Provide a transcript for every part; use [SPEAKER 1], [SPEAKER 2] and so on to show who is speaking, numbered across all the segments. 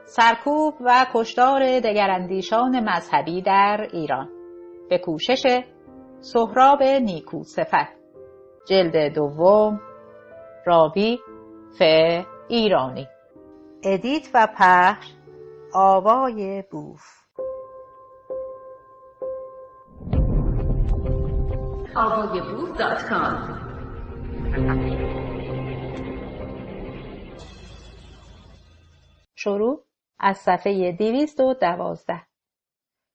[SPEAKER 1] سرکوب و کشتار دگراندیشان مذهبی در ایران به کوشش سهراب نیکوصفت، جلد دوم، راوی ف ایرانی، ادیت و پخش آوای بوف.
[SPEAKER 2] avayaboof.com.
[SPEAKER 1] شروع از صفحه 212.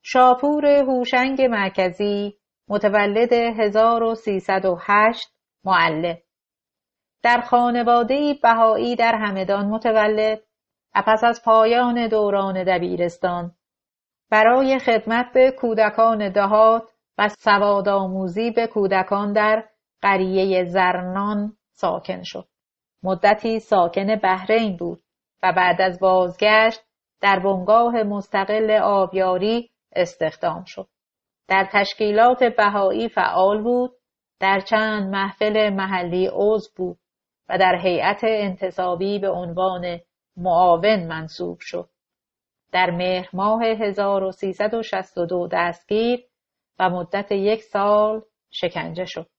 [SPEAKER 1] شاپور هوشنگ مرکزی، متولد 1308، معلم. در خانواده‌ای بهایی در همدان متولد و پس از پایان دوران دبیرستان برای خدمت به کودکان دهات و سوادآموزی به کودکان در قریه زرنان ساکن شد. مدتی ساکن بحرین بود و بعد از بازگشت در بنگاه مستقل آبیاری استخدام شد. در تشکیلات بهایی فعال بود، در چند محفل محلی عضو بود و در هیئت انتصابی به عنوان معاون منصوب شد. در مهر ماه 1362 دستگیر و مدت 1 سال شکنجه شد.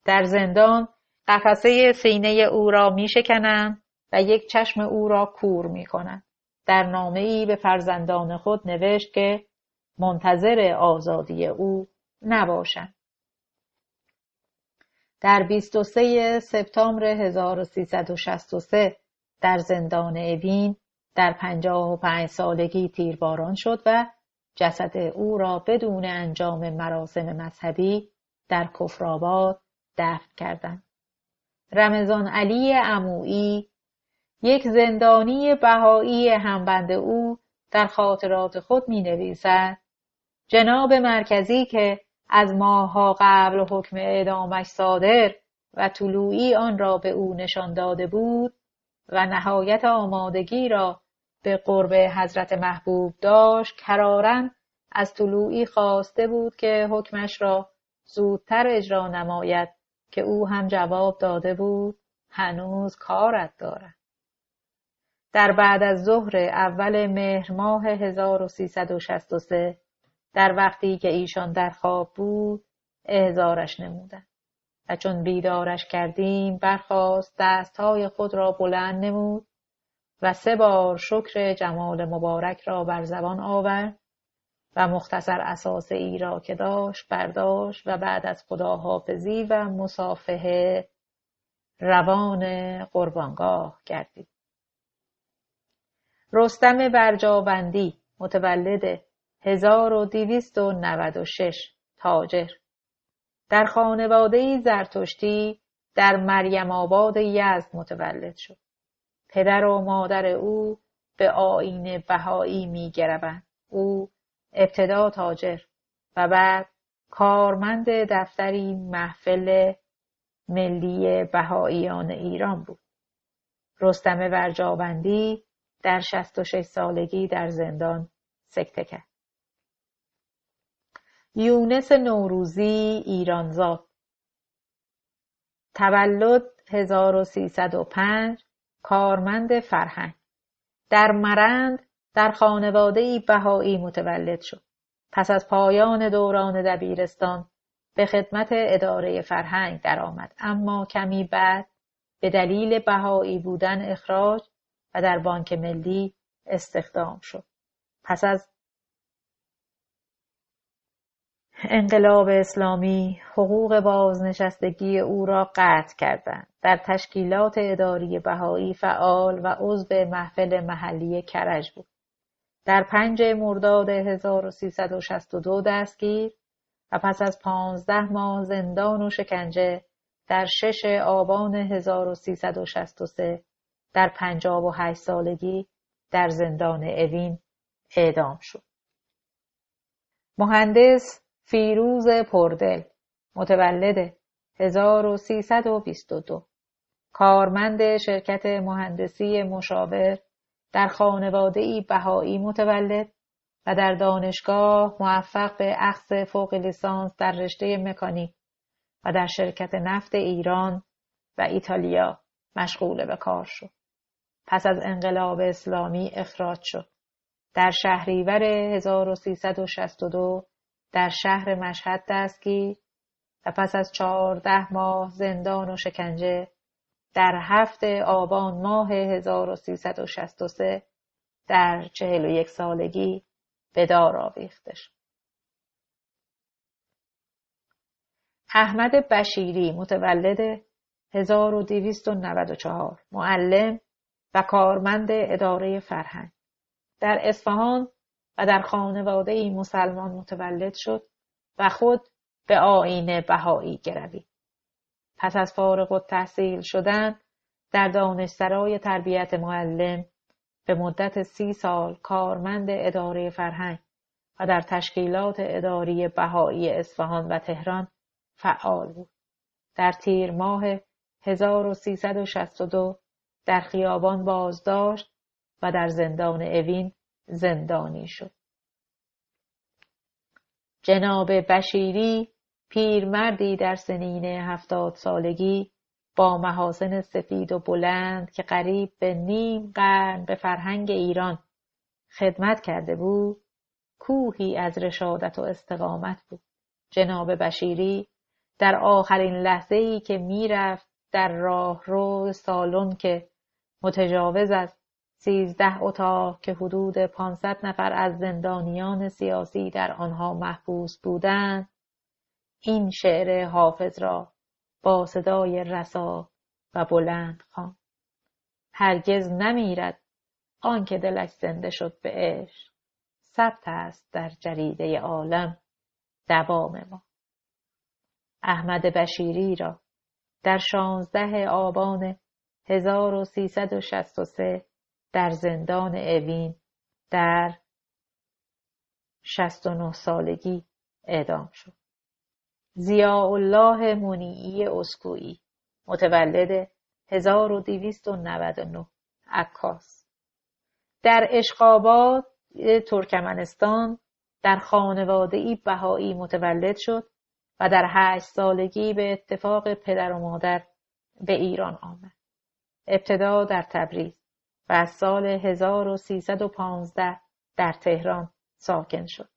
[SPEAKER 1] در زندان قفسه سینه او را می شکنند و یک چشم او را کور می کنند. در نامه‌ای به فرزندان خود نوشت که منتظر آزادی او نباشند. در 23 سپتامبر 1363 در زندان اوین در 55 سالگی تیرباران شد و جسد او را بدون انجام مراسم مذهبی در کفرآباد دفن کردند. رمضان علی عمویی، یک زندانی بهایی همبند او، در خاطرات خود می نویسد: جناب مرکزی که از ماه‌ها قبل حکم اعدامش صادر و طلوعی آن را به او نشان داده بود و نهایت آمادگی را به قرب حضرت محبوب داشت، قراراً از طلوعی خواسته بود که حکمش را زودتر اجرا نماید که او هم جواب داده بود هنوز کارت دارد. در بعد از ظهر اول مهر ماه 1363 در وقتی که ایشان در خواب بود احضارش نمودند و چون بیدارش کردیم برخاست، دستهای خود را بلند نمود و 3 بار شکر جمال مبارک را بر زبان آورد و مختصر اساسه ای را که داشت برداشت و بعد از خداحافظی و مصافحه روان قربانگاه گردید. رستم برجاوندی، متولد 1296، تاجر. در خانواده‌ای زرتشتی در مریم آباد یزد متولد شد. پدر و مادر او به آیین بهایی می‌گروند. او ابتدا تاجر و بعد کارمند دفتری محفل ملی بهاییان ایران بود. رستم برجاوندی در 66 سالگی در زندان سکته کرد. یونس نوروزی، ایرانزاد، تولد 1305، کارمند فرهنگ. در مرند در خانواده‌ای بهایی متولد شد. پس از پایان دوران دبیرستان به خدمت اداره فرهنگ درآمد، اما کمی بعد به دلیل بهایی بودن اخراج و در بانک ملی استخدام شد. پس از انقلاب اسلامی حقوق بازنشستگی او را قطع کردند. در تشکیلات اداری بهایی فعال و عضو محفل محلی کرج بود. در 5 مرداد 1362 دستگیر و پس از 15 ماه زندان و شکنجه در 6 آبان 1363 در 58 سالگی در زندان اوین اعدام شد. مهندس فیروز پردل، متولد 1322، کارمند شرکت مهندسی مشاور، در خانواده‌ای بهایی متولد و در دانشگاه موفق به اخذ فوق لیسانس در رشته مکانیک و در شرکت نفت ایران و ایتالیا مشغول به کار شد. پس از انقلاب اسلامی اخراج شد. در شهریور 1362 در شهر مشهد دستگیر و پس از 14 ماه زندان و شکنجه در 7 آبان ماه 1363 در 41 سالگی به دار آویخته شد. احمد بشیری متولد 1294 معلم و کارمند اداره فرهنگ در اصفهان و در خانواده‌ای مسلمان متولد شد و خود به آیین بهایی گروید. پس از فارغ التحصیل شدن در دانشسرای تربیت معلم به مدت 30 سال کارمند اداره فرهنگ و در تشکیلات اداری بهایی اصفهان و تهران فعال بود. در تیر ماه 1362 در خیابان بازداشت و در زندان اوین زندانی شد. جناب بشیری پیرمردی در سنین 70 سالگی با محاسن سفید و بلند که قریب به نیم قرن به فرهنگ ایران خدمت کرده بود، کوهی از رشادت و استقامت بود. جناب بشیری در آخرین لحظه‌ای که میرفت در راهرو سالن که متجاوز از 13 اتاق که حدود 500 نفر از زندانیان سیاسی در آنها محبوس بودند، این شعر حافظ را با صدای رسا و بلند خواند: هرگز نمیرد آن که دلش زنده شد به عشق، ثبت است در جریده عالم دوام ما. احمد بشیری را در 16 آبان 1363 در زندان اوین در 69 سالگی اعدام شد. ضیاءالله منیعی اسکوئی متولد 1299 عکاس در اشخاباد ترکمنستان در خانواده‌ای بهایی متولد شد و در 8 سالگی به اتفاق پدر و مادر به ایران آمد. ابتدا در تبریز و از سال 1315 در تهران ساکن شد.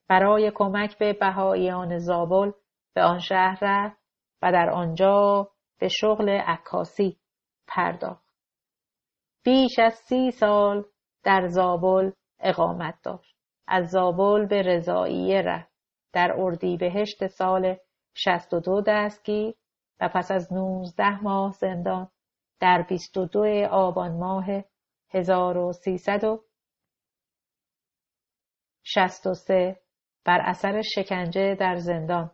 [SPEAKER 1] برای کمک به بهائیان زابل به آن شهر رفت و در آنجا به شغل عکاسی پرداخت. بیش از 30 سال در زابل اقامت داشت. از زابل به رضائیه رفت. در اردیبهشت سال 62 دستگیر و پس از 19 ماه زندان در 22 آبان ماه 1363 بر اثر شکنجه در زندان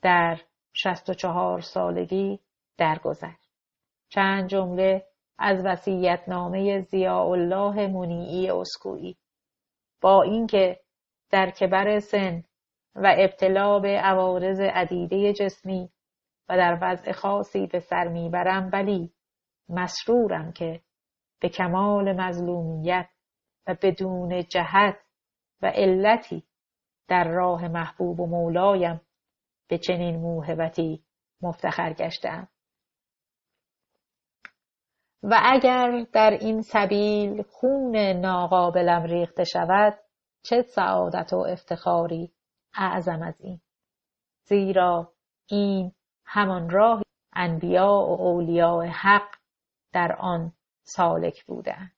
[SPEAKER 1] در 64 سالگی درگذشت. چند جمله از وصیت‌نامه ضیاءالله منیعی اسکوئی: با اینکه در کبر سن و ابتلا به عوارض عدیده جسمی و در وضع خاصی به سر میبرم، ولی مسرورم که به کمال مظلومیت و بدون جهت و علتی در راه محبوب و مولایم به چنین موهبتی مفتخر گشتم. و اگر در این سبیل خون ناقابلم ریخته شود، چه سعادت و افتخاری اعظم از این، زیرا این همان راه انبیاء و اولیاء حق در آن سالک بودند.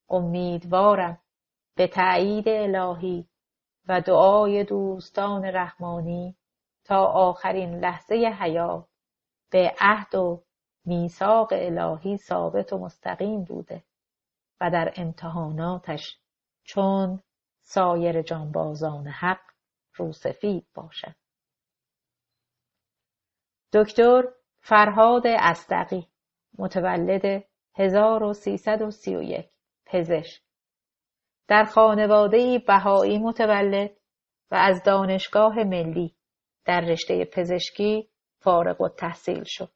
[SPEAKER 1] امیدوارم به تأیید الهی و دعای دوستان رحمانی تا آخرین لحظه حیات به عهد و میثاق الهی ثابت و مستقیم بوده و در امتحاناتش چون سایر جانبازان حق روسفید باشد. دکتر فرهاد اصدقی متولد 1331 پزشک در خانواده‌ای بهایی متولد و از دانشگاه ملی در رشته پزشکی فارغ التحصیل شد.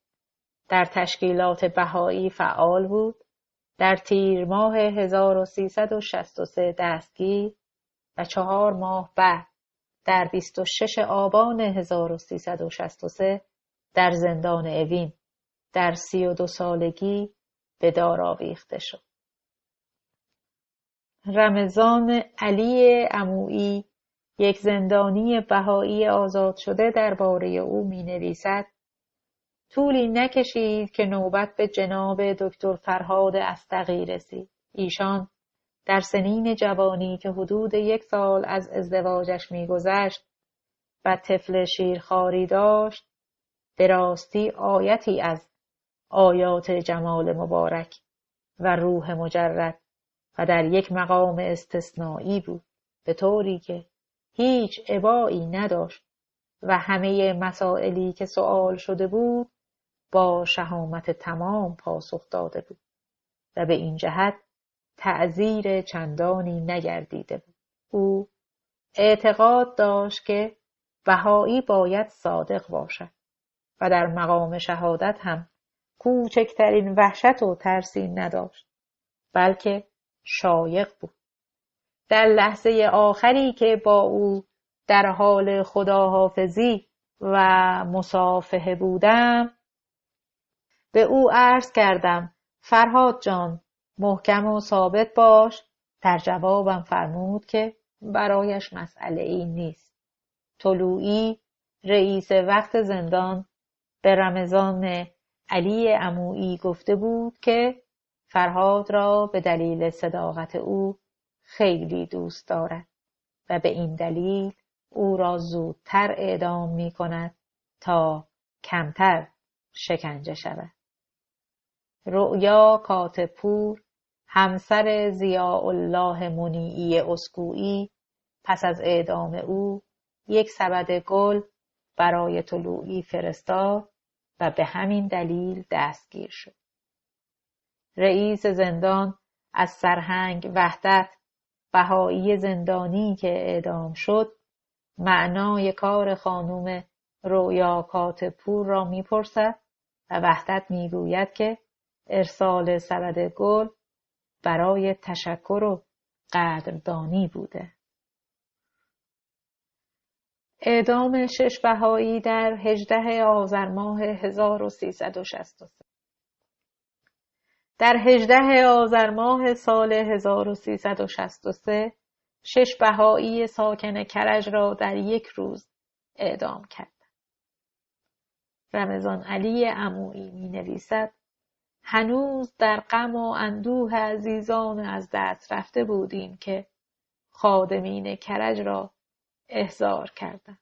[SPEAKER 1] در تشکیلات بهایی فعال بود. در تیر ماه 1363 دستگیر و 4 ماه بعد در 26 آبان 1363 در زندان اوین در 32 سالگی به دار آویخته شد. رمضان علی عمویی، یک زندانی بهایی آزاد شده، درباره او می‌نویسد: طولی نکشید که نوبت به جناب دکتر فرهاد اصدقی رسید. ایشان در سنین جوانی که حدود 1 سال از ازدواجش می‌گذشت و طفل شیرخواری داشت، به راستی آیتی از آیات جمال مبارک و روح مجرد و در یک مقام استثنایی بود، به طوری که هیچ ابایی نداشت و همه مسائلی که سؤال شده بود با شهامت تمام پاسخ داده بود و به این جهت تعذیر چندانی نگردیده بود. او اعتقاد داشت که بهایی باید صادق باشد و در مقام شهادت هم کوچکترین وحشت و ترسی نداشت، بلکه شایق بود. در لحظه آخری که با او در حال خداحافظی و مصافحه بودم، به او عرض کردم: فرهاد جان، محکم و ثابت باش. در جوابم فرمود که برایش مسئله ای نیست. طلوعی، رئیس وقت زندان، به رمضان علی عمویی گفته بود که فرهاد را به دلیل صداقت او خیلی دوست دارد و به این دلیل او را زودتر اعدام می کند تا کمتر شکنجه شود. رؤیا کاته‌پور، همسر ضیاءالله منیعی اسکویی، پس از اعدام او 1 سبد گل برای طلوعی فرستاد و به همین دلیل دستگیر شد. رئیس زندان از سرهنگ وحدت، بهایی زندانی که اعدام شد، معنای کار خانم رؤیا کاته‌پور را می‌پرسد و وحدت می‌گوید که ارسال سبد گل برای تشکر و قدردانی بوده. اعدام 6 بهایی در 18 آذر ماه 1363. در 18 آذر ماه سال 1363 6 بهایی ساکن کرج را در 1 روز اعدام کرد. رمضان علی عمویی می‌نویسد: هنوز در غم و اندوه عزیزان از دست رفته بودیم که خادمین کرج را احضار کردند.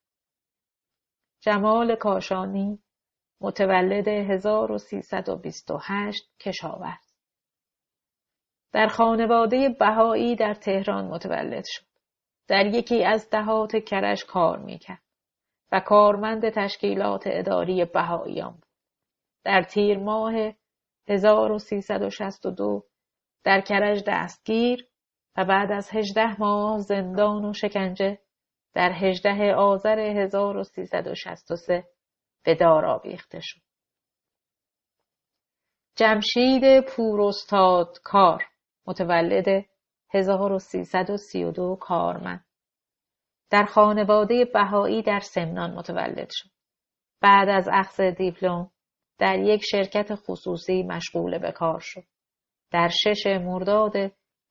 [SPEAKER 1] جمال کاشانی، متولد 1328، کشاورز. در خانواده بهایی در تهران متولد شد. در یکی از دهات کرج کار میکرد و کارمند تشکیلات اداری بهاییان بود. در تیر ماه 1362 در کرج دستگیر و بعد از 18 ماه زندان و شکنجه در 18 آذر 1363 به دار آویخته شد. جمشید پوراستاد کار، متولد 1332، کارمند. در خانواده بهایی در سمنان متولد شد. بعد از اخذ دیپلم در یک شرکت خصوصی مشغول به کار شد. در 6 مرداد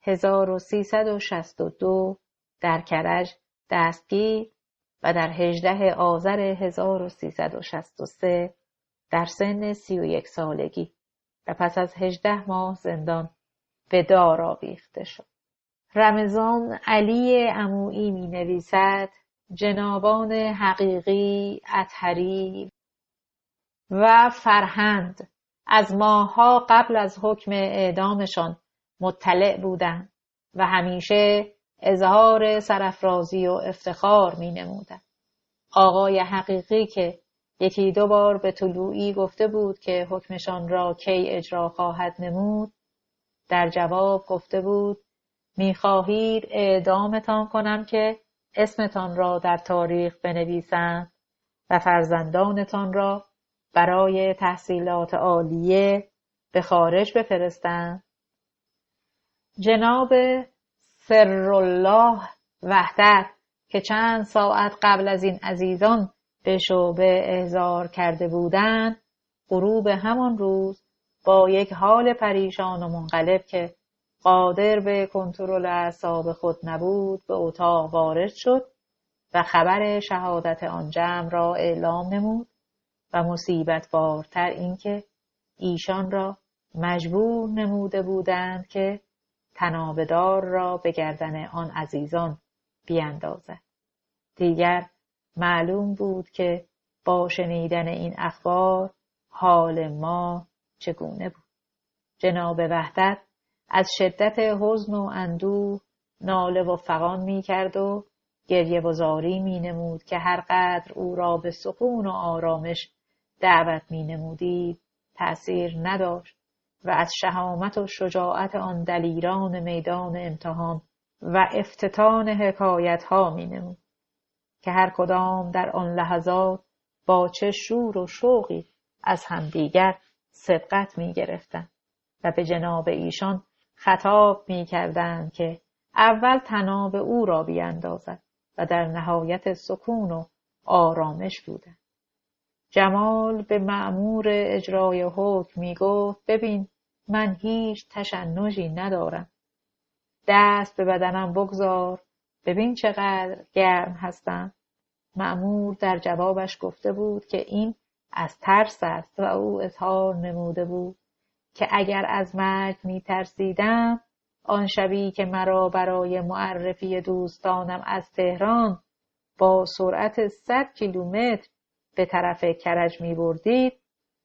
[SPEAKER 1] 1362 در کرج دستگیر و در 18 آذر 1363 در سن 31 سالگی و پس از 18 ماه زندان به دار آویخته شد. رمضان علی عمویی می نویسد: جنابان حقیقی، اطهری و فرهند از ماه‌ها قبل از حکم اعدامشان مطلع بودند و همیشه اظهار سرافرازی و افتخار می نمودند. آقای حقیقی که 1-2 بار به طلوعی گفته بود که حکمشان را کی اجرا خواهد نمود، در جواب گفته بود: می‌خواهید اعدامتان کنم که اسمتان را در تاریخ بنویسند و فرزندانتان را برای تحصیلات عالیه به خارج بفرستند؟ جناب سرالله وحدت که چند ساعت قبل از این عزیزان به شعبه احضار کرده بودند، غروب همان روز با یک حال پریشان و منقلب که قادر به کنترل اعصاب خود نبود به اتاق وارد شد و خبر شهادت آن جمع را اعلام نمود و مصیبت بارتر این که ایشان را مجبور نموده بودند که طنابدار را به گردن آن عزیزان بیندازد. دیگر معلوم بود که با شنیدن این اخبار حال ما چگونه بود. جناب وحدت از شدت حزن و اندوه ناله و فغان می کرد و گریه و زاری می نمود که هر قدر او را به سکون و آرامش دعوت می نمودید تأثیر نداشت و از شهامت و شجاعت آن دلیران میدان امتحان و افتتان حکایت ها می نمود که هر کدام در آن لحظات با چه شور و شوقی از همدیگر سبقت می گرفتند و به جناب ایشان خطاب می کردند که اول طناب او را بیندازد و در نهایت سکون و آرامش بودند. جمال به مأمور اجرای حکم می گفت ببین من هیچ تشنجی ندارم. دست به بدنم بگذار ببین چقدر گرم هستم. مأمور در جوابش گفته بود که این از ترس است و او اظهار نموده بود که اگر از مرگ می ترسیدم آن شبی که مرا برای معرفی دوستانم از تهران با سرعت 100 کیلومتر به طرف کرج می بردید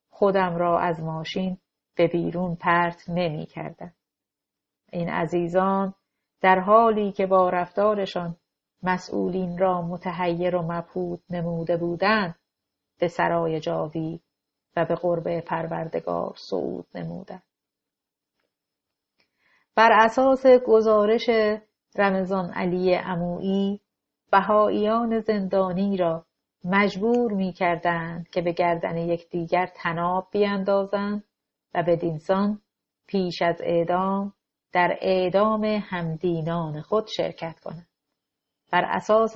[SPEAKER 1] خودم را از ماشین به بیرون پرت نمی کردم. این عزیزان در حالی که با رفتارشان مسئولین را متحیر و مبهوت نموده بودند به سرای جاوید و به قرب پروردگار صعود نمودند. بر اساس گزارش رمضان علی عمویی بهائیان زندانی را مجبور می کردند که به گردن یکدیگر طناب بیندازند و بدینسان پیش از اعدام در اعدام همدینان خود شرکت کنند. بر اساس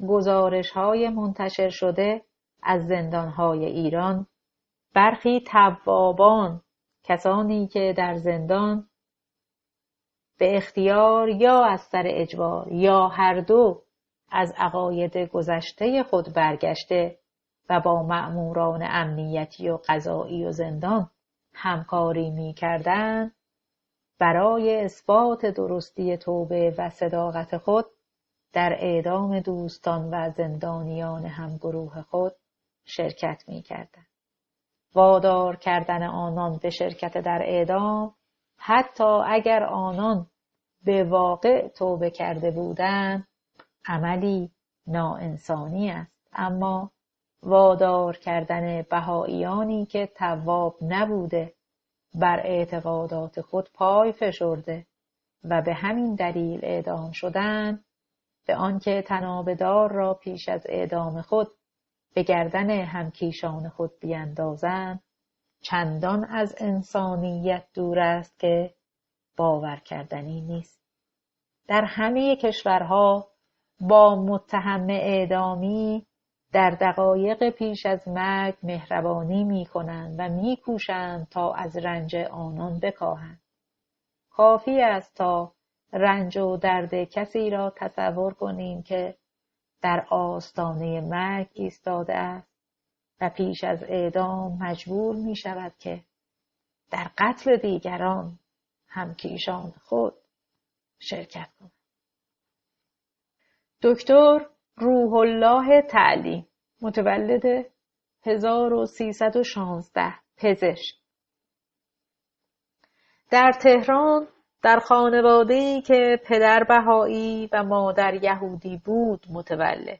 [SPEAKER 1] گزارش‌های منتشر شده از زندان‌های ایران برخی توابان کسانی که در زندان به اختیار یا از سر اجبار یا هر دو از عقاید گذشته خود برگشته و با مأموران امنیتی و قضایی و زندان همکاری می‌کردند برای اثبات درستی توبه و صداقت خود در اعدام دوستان و زندانیان همگروه خود شرکت می‌کردند. وادار کردن آنان به شرکت در اعدام حتی اگر آنان به واقع توبه کرده بودند عملی ناانسانی است، اما وادار کردن بهائیانی که تواب نبوده بر اعتقادات خود پای فشرده و به همین دلیل اعدام شدند به آنکه طنابدار را پیش از اعدام خود به گردن همکیشان خود بیندازند چندان از انسانیت دور است که باور کردنی نیست. در همه کشورها با متهم اعدامی در دقایق پیش از مرگ مهربانی می کنند و می کوشند تا از رنج آنان بکاهند. کافی است تا رنج و درد کسی را تصور کنیم که در آستانه مرگ ایستاده است و پیش از اعدام مجبور می شود که در قتل دیگران همکیشان خود شرکت کند. دکتر روح الله تعلیم متولد 1316 پزشک در تهران در خانواده‌ای که پدر بهایی و مادر یهودی بود متولد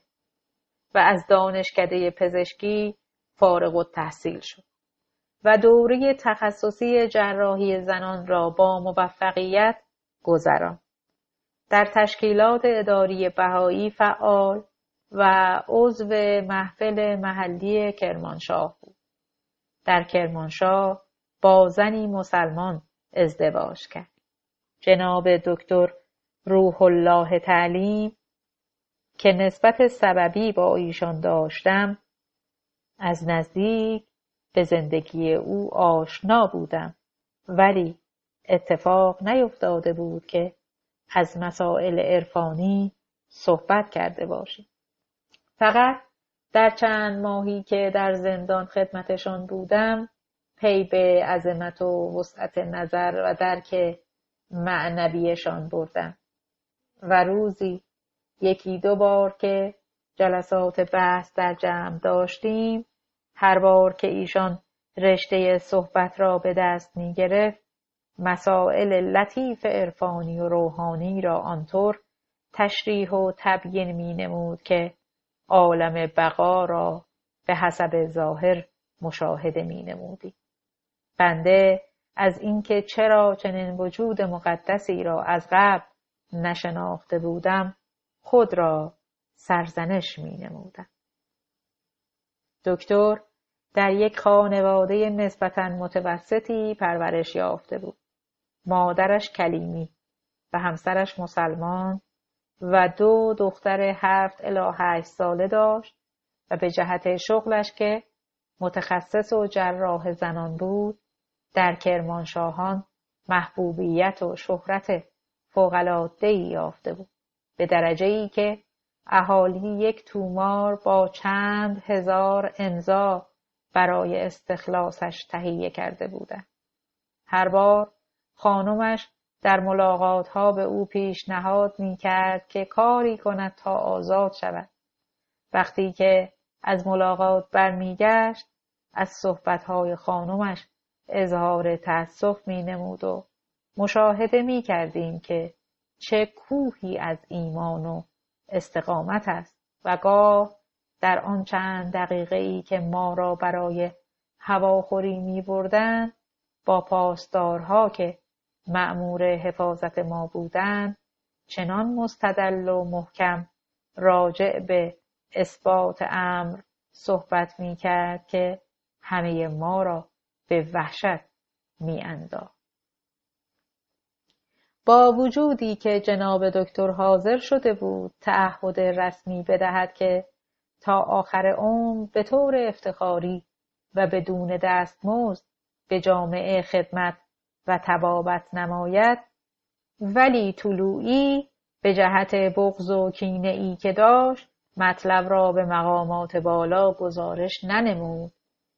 [SPEAKER 1] و از دانشکده پزشکی فارغ التحصیل شد و دوره تخصصی جراحی زنان را با موفقیت گذراند. در تشکیلات اداری بهایی فعال و عضو محفل محلی کرمانشاه بود. در کرمانشاه با زنی مسلمان ازدواج کرد. جناب دکتر روح الله تعلیم که نسبت سببی با ایشان داشتم از نزدیک به زندگی او آشنا بودم، ولی اتفاق نیفتاده بود که از مسائل عرفانی صحبت کرده باشیم. فقط در چند ماهی که در زندان خدمتشان بودم پی به عظمت و وسعت نظر و درک معنویشان بردم و روزی یکی دو بار که جلسات بحث در جمع داشتیم، هر بار که ایشان رشته صحبت را به دست می گرفت، مسائل لطیف عرفانی و روحانی را آنطور تشریح و تبیین می نمود که عالم بقا را به حسب ظاهر مشاهده می نمودی. بنده از اینکه چرا چنین وجود مقدسی را از قبل نشناخته بودم خود را سرزنش می نمودم. دکتر در یک خانواده نسبتاً متوسطی پرورش یافته بود. مادرش کلیمی و همسرش مسلمان و 2 دختر 7 الی 8 ساله داشت و به جهت شغلش که متخصص و جراح زنان بود در کرمانشاهان محبوبیت و شهرت فوق‌العاده‌ای یافته بود، به درجه‌ای که اهالی یک تومار با چند هزار امضا برای استخلاصش تهیه کرده بودند. هر بار خانمش در ملاقات‌ها به او پیشنهاد می‌کرد که کاری کند تا آزاد شود. وقتی که از ملاقات برمیگشت از صحبت‌های خانمش اظهار تأسف می‌نمود و مشاهده می‌کردیم که چه کوهی از ایمان و استقامت است و گاه در آن چند دقیقه‌ای که ما را برای هواخوری می‌بردند با پاسدارها که مأمور حفاظت ما بودند چنان مستدل و محکم راجع به اثبات امر صحبت می‌کرد که همه ما را به وحشت می‌انداخت. با وجودی که جناب دکتر حاضر شده بود تعهد رسمی بدهد که تا آخر عمر به طور افتخاری و بدون دستمزد به جامعه خدمت و طبابت نماید، ولی طلوعی به جهت بغض و کینه‌ای که داشت مطلب را به مقامات بالا گزارش ننمود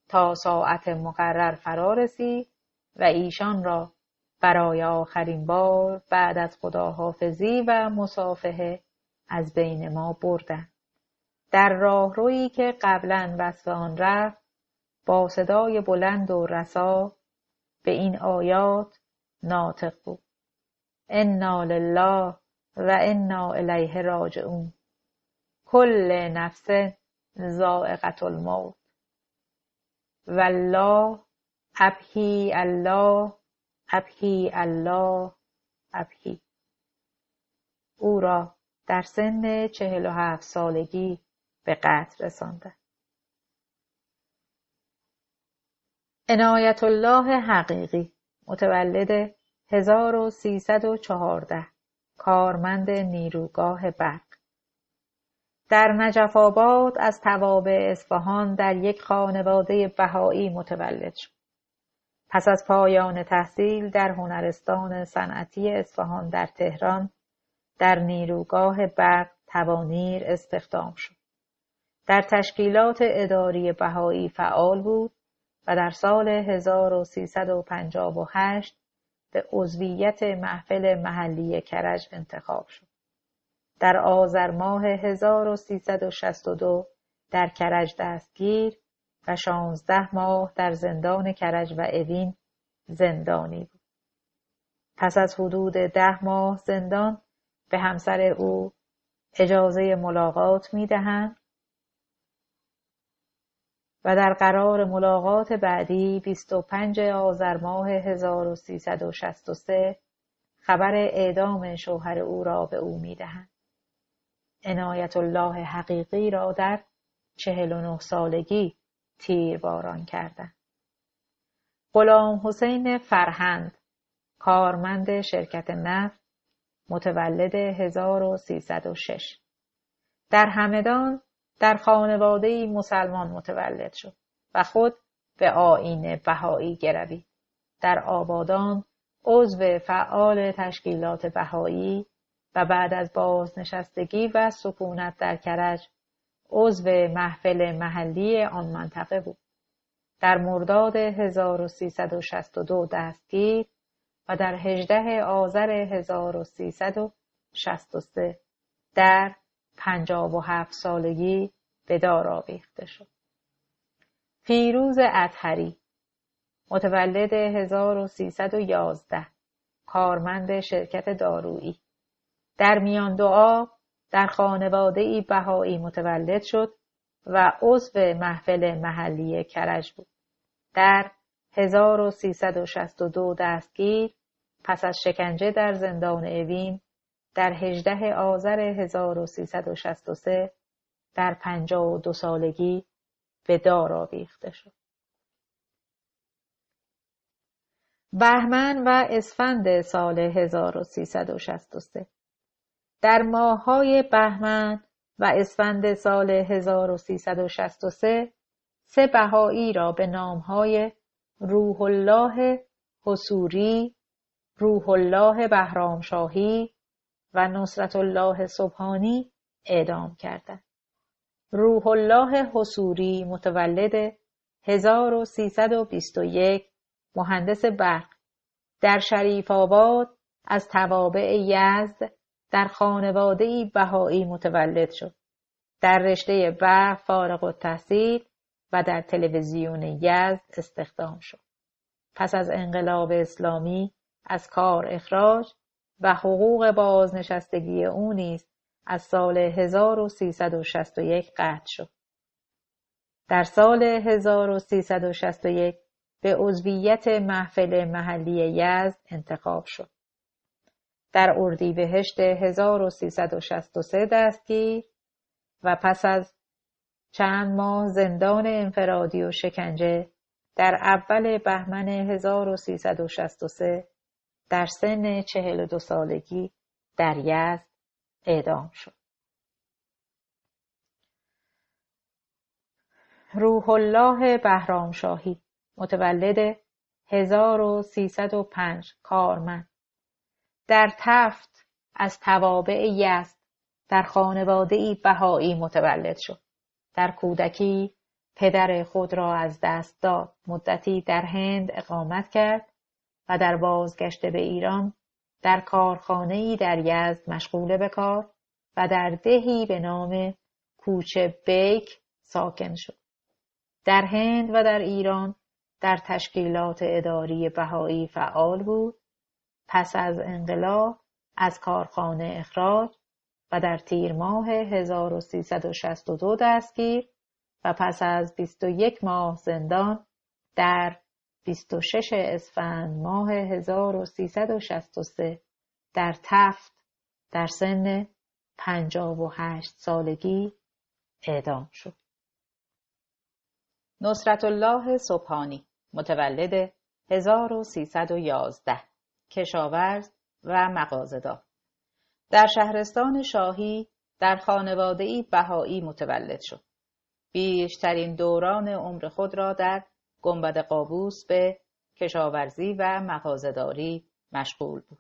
[SPEAKER 1] تا ساعت مقرر فرا رسید و ایشان را برای آخرین بار بعد از خداحافظی و مصافحه از بین ما بردند. در راهرویی که قبلاً وصف آن رفت با صدای بلند و رسا به این آیات ناطق بود: انا لله و انا الیه راجعون، کل نفس ذائقة الموت، والله ابحی الله ابحی الله ابحی. او را در سن 47 سالگی به قتل رساندند. عنایت الله حقیقی، متولد 1314، کارمند نیروگاه برق. در نجف آباد از توابع اصفهان در یک خانواده بهایی متولد شد. پس از پایان تحصیل در هنرستان صنعتی اصفهان در تهران در نیروگاه برق توانیر استخدام شد. در تشکیلات اداری بهایی فعال بود و در سال 1358 به عضویت محفل محلی کرج انتخاب شد. در آذر ماه 1362 در کرج دستگیر و 16 ماه در زندان کرج و اوین زندانی بود. پس از حدود 10 ماه زندان به همسر او اجازه ملاقات می‌دهند و در قرار ملاقات بعدی 25 آذر ماه 1363 خبر اعدام شوهر او را به او می‌دهند. عنایت الله حقیقی را در 49 سالگی تیرباران کردند. غلام حسین فرهند، کارمند شرکت نفت، متولد 1306، در همدان در خانواده‌ای مسلمان متولد شد و خود به آیین بهایی گروید. در آبادان عضو فعال تشکیلات بهایی و بعد از بازنشستگی و سکونت در کرج عضو محفل محلی آن منطقه بود. در مرداد 1362 دستگیر و در 18 آذر 1363 در 57 سالگی به دار آویخته شد. فیروز اطهری متولد 1311 کارمند شرکت دارویی در میان دعا در خانواده‌ای بهایی متولد شد و عضو محفل محلی کرج بود. در 1362 دستگیر پس از شکنجه در زندان اوین در 18 آذر 1363 در 52 سالگی به دار آویخته شد. بهمن و اسفند سال 1363 در ماه‌های بهمن و اسفند سال 1363 سه بهایی را به نام‌های روح الله حصوری، روح الله بهرامشاهی و نصرت الله سبحانی اعدام کردند. روح الله حصوری متولد 1321 مهندس برق در شریف آباد از توابع یزد در خانواده‌ای بهایی متولد شد. در رشته برق فارغ التحصیل و در تلویزیون یزد استخدام شد. پس از انقلاب اسلامی از کار اخراج و حقوق بازنشستگی او نیز از سال 1361 قطع شد. در سال 1361 به عضویت محفل محلی یزد انتخاب شد. در اردیبهشت 1363 دستگیر و پس از چند ماه زندان انفرادی و شکنجه در اول بهمن 1363 در سن 42 سالگی در یزد اعدام شد. روح الله بهرامشاهی متولد 1305 کارمند در تفت از توابع یزد در خانواده‌ای بهایی متولد شد. در کودکی پدر خود را از دست داد. مدتی در هند اقامت کرد و در بازگشت به ایران در کارخانه‌ای در یزد مشغول به کار و در دهی به نام کوچه بیک ساکن شد. در هند و در ایران در تشکیلات اداری بهایی فعال بود. پس از انقلاب از کارخانه اخراج و در تیر ماه 1362 دستگیر و پس از 21 ماه زندان در 26 اسفند ماه 1363 در تفت در سن 58 سالگی اعدام شد. نصرت الله سبحانی متولد 1311 کشاورز و مغازه‌دار در شهرستان شاهی در خانواده‌ای بهایی متولد شد. بیشترین دوران عمر خود را در گنبد قابوس به کشاورزی و مغازه‌داری مشغول بود.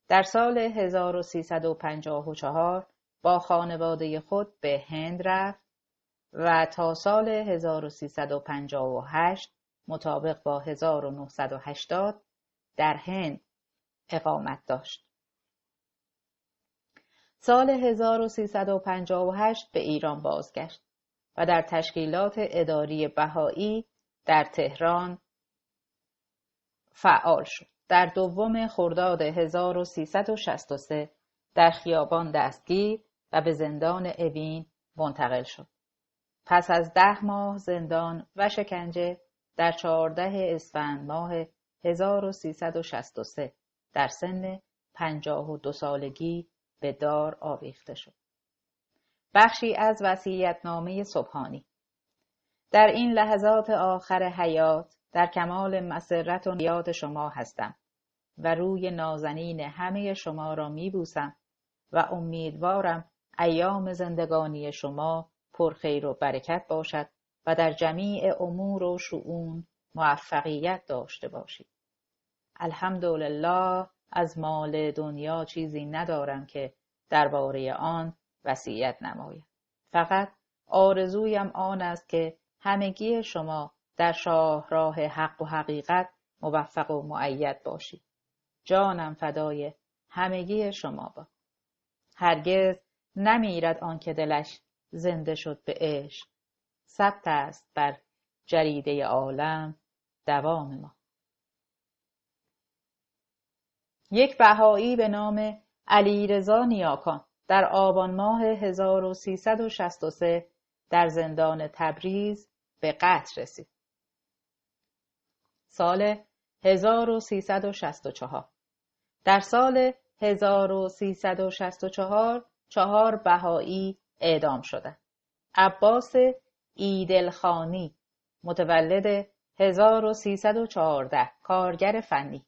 [SPEAKER 1] در سال 1354 با خانواده خود به هند رفت و تا سال 1358 مطابق با 1980 در هند اقامت داشت. سال 1358 به ایران بازگشت و در تشکیلات اداری بهایی در تهران فعال شد. در دوم خرداد 1363 در خیابان دستگیر و به زندان اوین منتقل شد. پس از 10 ماه زندان و شکنجه در 14 اسفند ماه 1363 در سن 52 سالگی به دار آویخته شد. بخشی از وصیت‌نامه سبحانی. در این لحظات آخر حیات در کمال مسرت و یاد شما هستم و روی نازنین همه شما را میبوسم و امیدوارم ایام زندگانی شما پر خیر و برکت باشد و در جمیع امور و شؤون موفقیت داشته باشید. الحمدلله از مال دنیا چیزی ندارم که درباره آن وصیت نمایم. فقط آرزویم آن است که همگی شما در شاهراه حق و حقیقت موفق و مؤید باشید. جانم فدای همگی شما با. هرگز نمیرد آن که دلش زنده شد به عشق. ثبت است بر جریده عالم دوام ما. یک بهایی به نام علیرضا نیاکان در آبان ماه 1363 در زندان تبریز به قتل رسید. سال 1364. در سال 1364 4 بهایی اعدام شدند. عباس ایدلخانی متولد 1314 کارگر فنی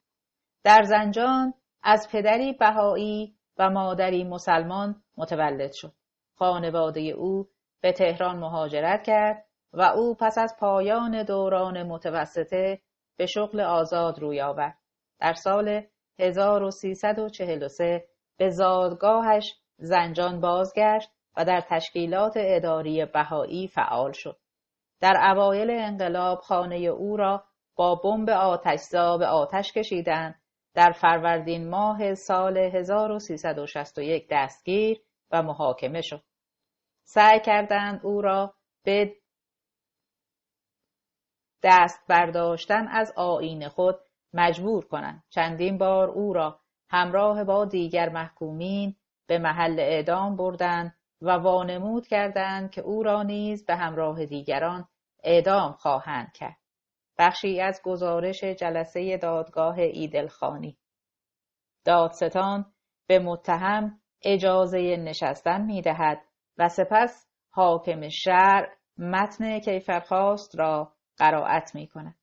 [SPEAKER 1] در زنجان از پدری بهایی و مادری مسلمان متولد شد. خانواده او به تهران مهاجرت کرد و او پس از پایان دوران متوسطه به شغل آزاد روی آورد. در سال 1343 به زادگاهش زنجان بازگشت و در تشکیلات اداری بهایی فعال شد. در اوایل انقلاب خانه او را با بمب آتشزا به آتش کشیدند. در فروردین ماه سال 1361 دستگیر و محاکمه شد. سعی کردند او را به دست برداشتن از آیین خود مجبور کنند. چندین بار او را همراه با دیگر محکومین به محل اعدام بردند و وانمود کردند که او را نیز به همراه دیگران اعدام خواهند کرد. بخشی از گزارش جلسه دادگاه ایدلخانی. دادستان به متهم اجازه نشستن می‌دهد و سپس حاکم شرع متن کیفرخواست را قرائت می‌کند.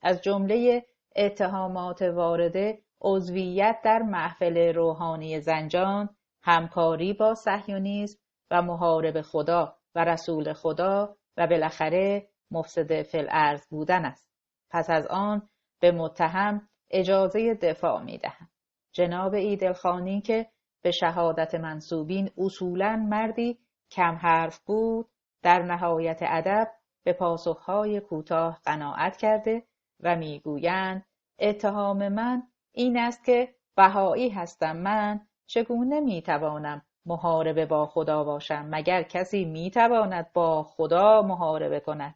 [SPEAKER 1] از جمله اتهامات وارده عضویت در محفل روحانی زنجان، همکاری با صهیونیسم و محارب خدا و رسول خدا و بالاخره مفسد فی الارض بودن است. پس از آن به متهم اجازه دفاع می‌دهند. جناب ایدلخانی که به شهادت منسوبین اصولاً مردی کم حرف بود، در نهایت ادب به پاسخهای کوتاه قناعت کرده و میگویند اتهام من این است که بهایی هستم. من چگونه میتوانم محاربه با خدا باشم مگر کسی میتواند با خدا محاربه کند؟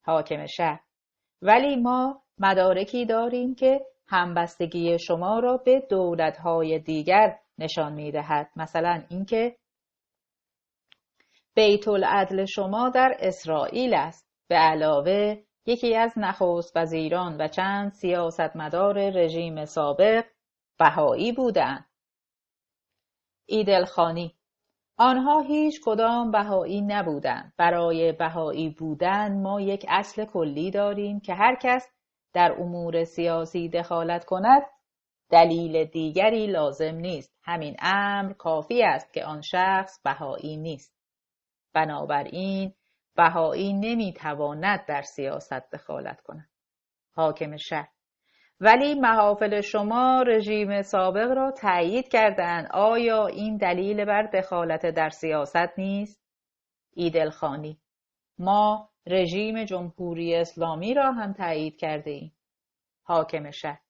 [SPEAKER 1] حاکم شهر: ولی ما مدارکی داریم که همبستگی شما را به دولت‌های دیگر نشان می‌دهد. مثلا اینکه بیت العدل شما در اسرائیل است. به علاوه یکی از نخست وزیران و چند سیاستمدار رژیم سابق بهایی بودند. ایدلخانی: آنها هیچ کدام بهایی نبودند. برای بهایی بودن ما یک اصل کلی داریم که هر کس در امور سیاسی دخالت کند دلیل دیگری لازم نیست. همین امر کافی است که آن شخص بهایی نیست. بنابراین بهایی نمیتواند در سیاست دخالت کند. حاکم شهر: ولی محافل شما رژیم سابق را تایید کردند. آیا این دلیل بر دخالت در سیاست نیست؟ ایدلخانی: ما رژیم جمهوری اسلامی را هم تایید کرده ایم. حاکم شهر: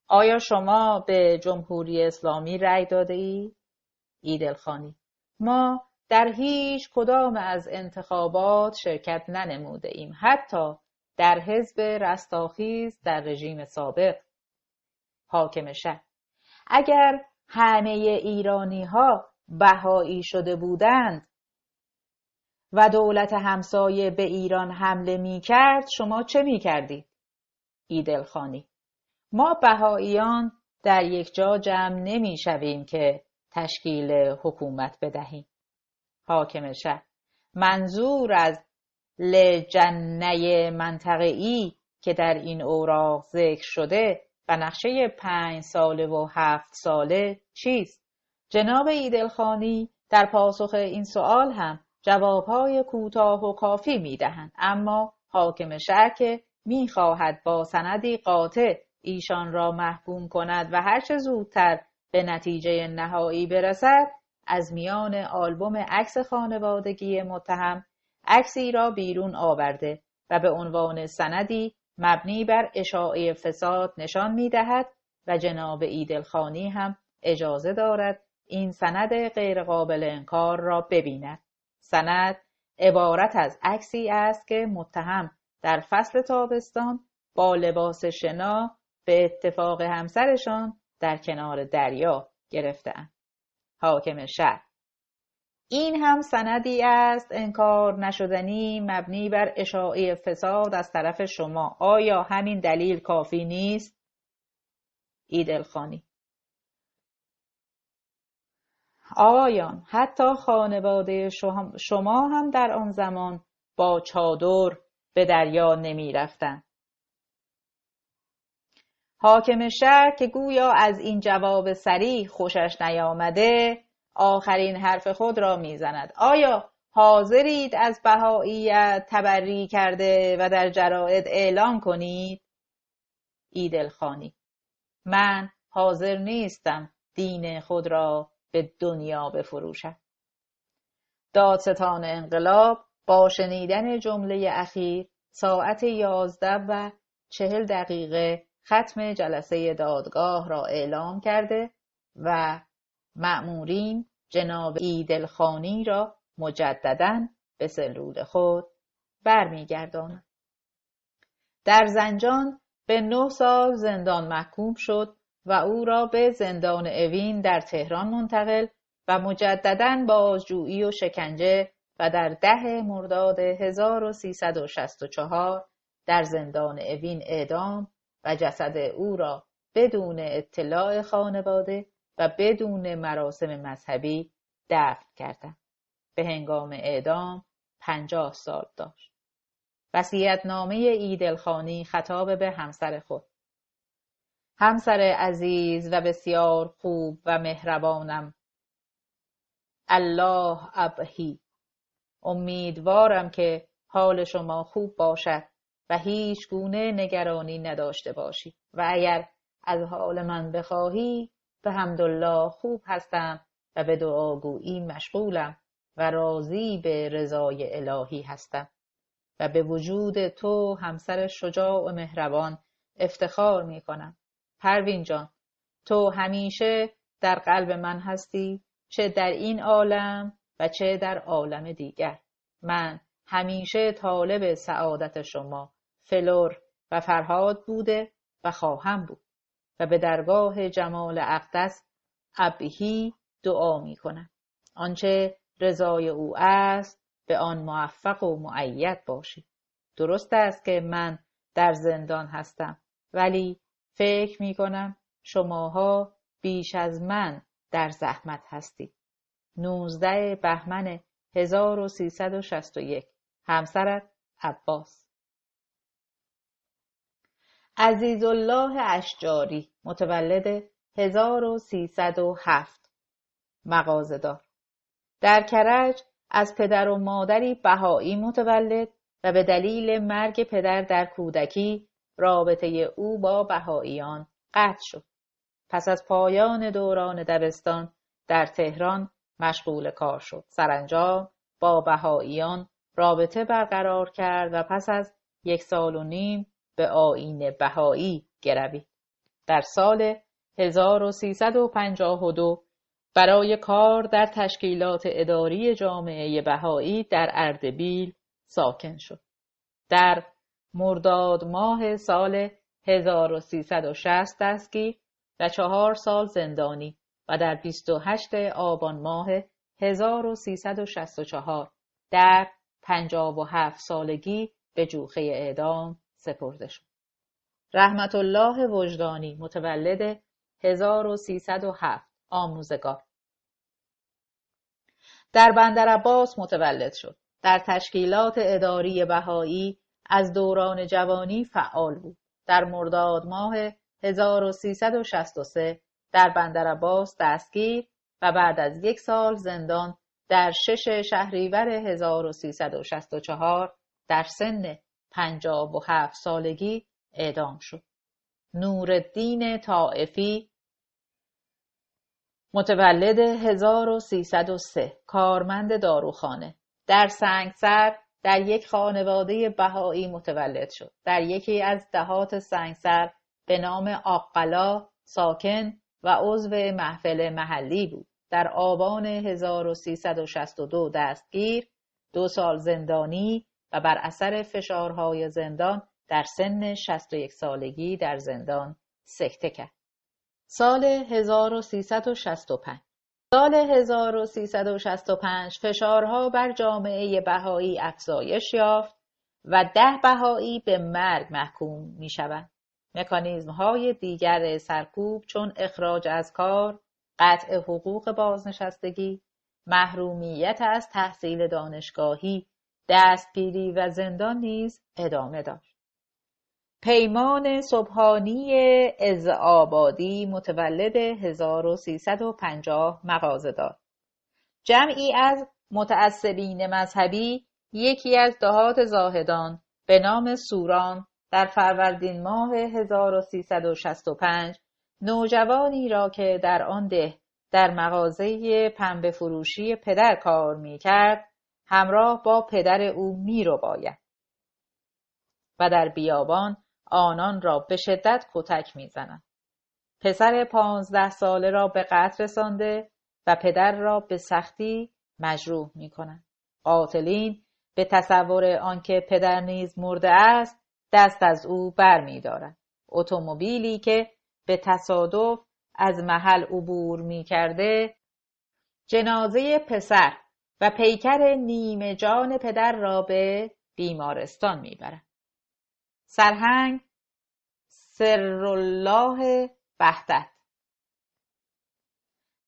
[SPEAKER 1] آیا شما به جمهوری اسلامی رأی داده اید؟ ایدلخانی: ما در هیچ کدام از انتخابات شرکت ننموده ایم، حتی در حزب رستاخیز در رژیم سابق. حاکم شهر: اگر همه ایرانی ها بهایی شده بودند و دولت همسایه به ایران حمله می کرد شما چه می کردید؟ ایدلخانی: ما بهاییان در یک جا جمع نمی شویم که تشکیل حکومت بدهیم. حاکم شهر: منظور از لجنه منطقه‌ای که در این اوراق ذکر شده و نقشه 5 ساله و 7 ساله چیست؟ جناب ایدلخانی در پاسخ این سوال هم جوابهای کوتاه و کافی می‌دهند، اما حاکم شهر که می‌خواهد با سندی قاطع ایشان را محکوم کند و هرچه زودتر به نتیجه نهایی برسد، از میان آلبوم عکس خانوادگی متهم عکسی را بیرون آورده و به عنوان سندی مبنی بر اشاعه فساد نشان می‌دهد و جناب ایدلخانی هم اجازه دارد این سند غیرقابل انکار را ببیند. سند عبارت از عکسی است که متهم در فصل تابستان با لباس شنا به اتفاق همسرشان در کنار دریا گرفته‌اند. حاکم شهر: این هم سندی است انکار نشدنی مبنی بر اشاعه فساد از طرف شما. آیا همین دلیل کافی نیست؟ ایدلخانی: آقایان، حتی خانواده شما هم در آن زمان با چادر به دریا نمی رفتند. حاکم شهر که گویا از این جواب صریح خوشش نیامده، آخرین حرف خود را میزند. آیا حاضرید از بهائیت تبری کرده و در جراید اعلان کنید؟ ایدلخانی: من حاضر نیستم دین خود را به دنیا بفروشم. دادستان انقلاب با شنیدن جمله اخیر ساعت 11:40 ختم جلسه دادگاه را اعلام کرده و مأمورین جناب ایدلخانی را مجدداً به سلول خود برمیگرداند. در زنجان به 9 سال زندان محکوم شد و او را به زندان اوین در تهران منتقل و مجدداً بازجویی و شکنجه و در 10 مرداد 1364 در زندان اوین اعدام و جسد او را بدون اطلاع خانواده و بدون مراسم مذهبی دفن کردند. به هنگام اعدام 50 سال داشت. وصیت‌نامه ایدلخانی خطاب به همسر خود: همسر عزیز و بسیار خوب و مهربانم، الله ابهی، امیدوارم که حال شما خوب باشد و هیچ گونه نگرانی نداشته باشی و اگر از حال من بخواهی به حمدالله خوب هستم و به دعاگویی مشغولم و راضی به رضای الهی هستم و به وجود تو همسر شجاع و مهربان افتخار می کنم. پروین جان، تو همیشه در قلب من هستی، چه در این عالم و چه در عالم دیگر. من همیشه طالب سعادت شما فلور و فرهاد بوده و خواهم بود و به درگاه جمال اقدس ابهی دعا می کنم. آنچه رضای او است به آن موفق و مؤید باشی. درست است که من در زندان هستم، ولی فکر می کنم شماها بیش از من در زحمت هستید. 19 بهمن 1361. همسرت عباس. عزیزالله اشجاری، متولد 1307، مغازه‌دار. در کرج از پدر و مادری بهایی متولد و به دلیل مرگ پدر در کودکی رابطه او با بهاییان قطع شد. پس از پایان دوران دبستان در تهران مشغول کار شد. سرانجام با بهاییان رابطه برقرار کرد و پس از 1.5 سال به آیین بهایی گروید. در سال 1352 برای کار در تشکیلات اداری جامعه بهایی در اردبیل ساکن شد. در مرداد ماه سال 1360 دستگیر و 4 سال زندانی و در 28 آبان ماه 1364 در 57 سالگی به جوخه اعدام سپرده شد. رحمت الله وجدانی، متولد 1307، آموزگار. در بندرعباس متولد شد. در تشکیلات اداری بهایی از دوران جوانی فعال بود. در مرداد ماه 1363 در بندرعباس دستگیر و بعد از 1 سال زندان در 6 شهریور 1364 در سن 57 سالگی اعدام شد. نورالدین طائفی متولد 1303 کارمند داروخانه در سنگسر در یک خانواده بهایی متولد شد. در یکی از دهات سنگسر به نام آقلا ساکن و عضو محفل محلی بود. در آبان 1362 دستگیر، 2 سال زندانی و بر اثر فشارهای زندان در سن 61 سالگی در زندان سکته کرد. سال 1365 فشارها بر جامعه بهایی افزایش یافت و 10 بهایی به مرگ محکوم می شوند. مکانیزم‌های دیگر سرکوب چون اخراج از کار، قطع حقوق بازنشستگی، محرومیت از تحصیل دانشگاهی، دستگیری و زندان نیز ادامه داشت. پیمان سبحانی عزآبادی متولد 1350 مغازه‌دار. جمعی از متعصبین مذهبی یکی از دهات زاهدان به نام سوران در فروردین ماه 1365 نوجوانی را که در آن ده در مغازه پنبه فروشی پدر کار می‌کرد همراه با پدر او می‌رباید و در بیابان آنان را به شدت کتک می‌زنند. پسر 15 ساله را به قتل رسانده و پدر را به سختی مجروح می‌کنند. قاتلین به تصور آنکه پدر نیز مرده است دست از او برمی‌دارند. اتومبیلی که به تصادف از محل عبور می‌کرده جنازه پسر و پیکر نیمه جان پدر را به بیمارستان می‌برد. سرهنگ سرالله وحدت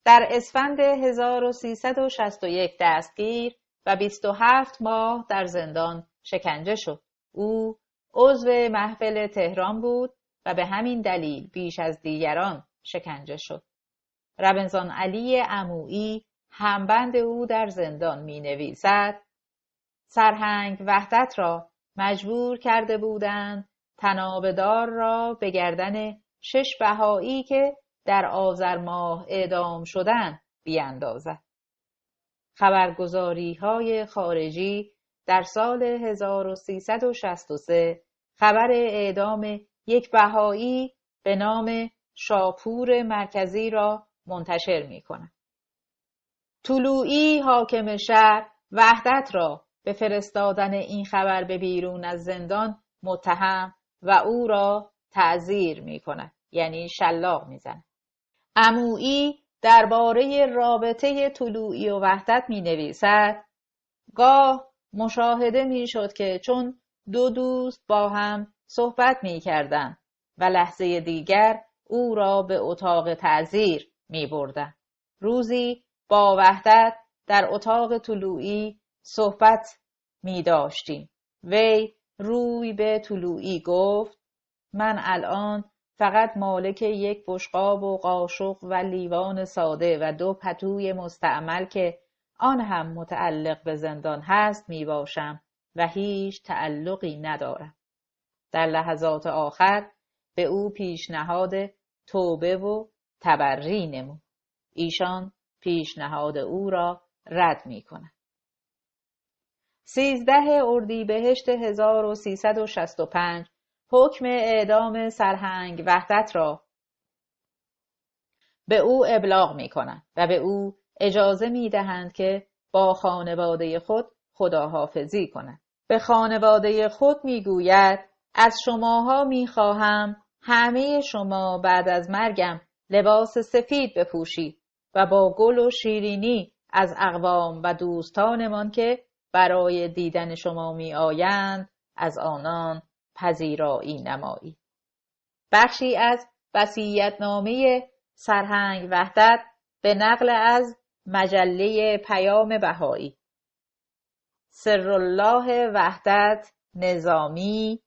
[SPEAKER 1] در اسفند 1361 دستگیر و 27 ماه در زندان شکنجه شد. او عضو محفل تهران بود و به همین دلیل بیش از دیگران شکنجه شد. رمضان علی عمویی همبند او در زندان می نویسد سرهنگ وحدت را مجبور کرده بودند طنابه‌دار را به گردن 6 بهایی که در آذر ماه اعدام شدند بیاندازد. خبرگزاری‌های خارجی در سال 1363 خبر اعدام یک بهایی به نام شاپور مرکزی را منتشر می‌کنند. طلوعی حاکم شهر وحدت را به فرستادن این خبر به بیرون از زندان متهم و او را تعزیر می‌کند، یعنی شلاق می‌زند. عمویی درباره رابطه طلوعی و وحدت می‌نویسد گاه مشاهده می‌شد که چون 2 دوست با هم صحبت می‌کردند و لحظه دیگر او را به اتاق تعزیر می‌بردند. روزی با وحدت در اتاق طلوعی صحبت می‌داشتیم. وی روی به طلوعی گفت من الان فقط مالک یک بشقاب و قاشق و لیوان ساده و 2 پتوی مستعمل که آن هم متعلق به زندان هست می باشم و هیچ تعلقی ندارم. در لحظات آخر به او پیشنهاد توبه و تبری نمود. ایشان پیشنهاد او را رد می کند. 13 اردیبهشت 1365 حکم اعدام سرهنگ وحدت را به او ابلاغ می کنند و به او اجازه می دهند که با خانواده خود خداحافظی کند. به خانواده خود می گوید از شماها می خواهم همه شما بعد از مرگم لباس سفید بپوشید و با گل و شیرینی از اقوام و دوستانمان که برای دیدن شما می آیند از آنان پذیرایی نمایی. بخشی از وصیت‌نامه سرهنگ وحدت به نقل از مجله پیام بهایی. سرالله وحدت نظامی،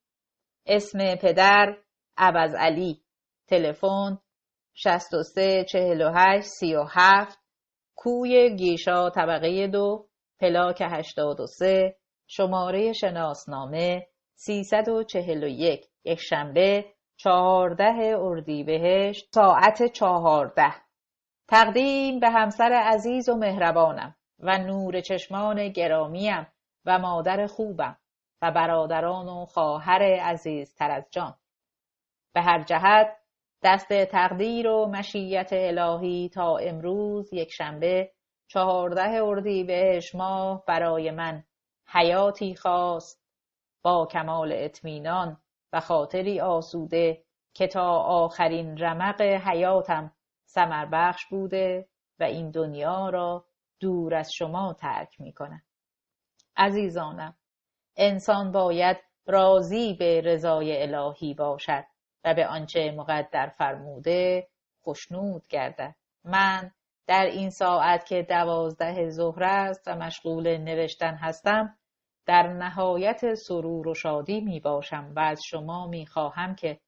[SPEAKER 1] اسم پدر عوضعلی، تلفن 63 48 37، کوی گیشا طبقه 2 پلاک 83 شماره شناسنامه 341 یکشنبه 14 اردیبهشت ساعت 14. تقدیم به همسر عزیز و مهربانم و نور چشمان گرامیم و مادر خوبم و برادران و خواهر عزیز تر از جان. به هر جهت دست تقدیر و مشیت الهی تا امروز یکشنبه 14 اردیبهشت ماه برای من حیاتی خاص با کمال اطمینان و خاطری آسوده که تا آخرین رمق حیاتم ثمر بخش بوده و این دنیا را دور از شما ترک می کنم. عزیزانم، انسان باید راضی به رضای الهی باشد و به آنچه مقدر فرموده خشنود گردد. من در این ساعت که 12 ظهر است و مشغول نوشتن هستم در نهایت سرور و شادی می باشم و از شما می خواهم که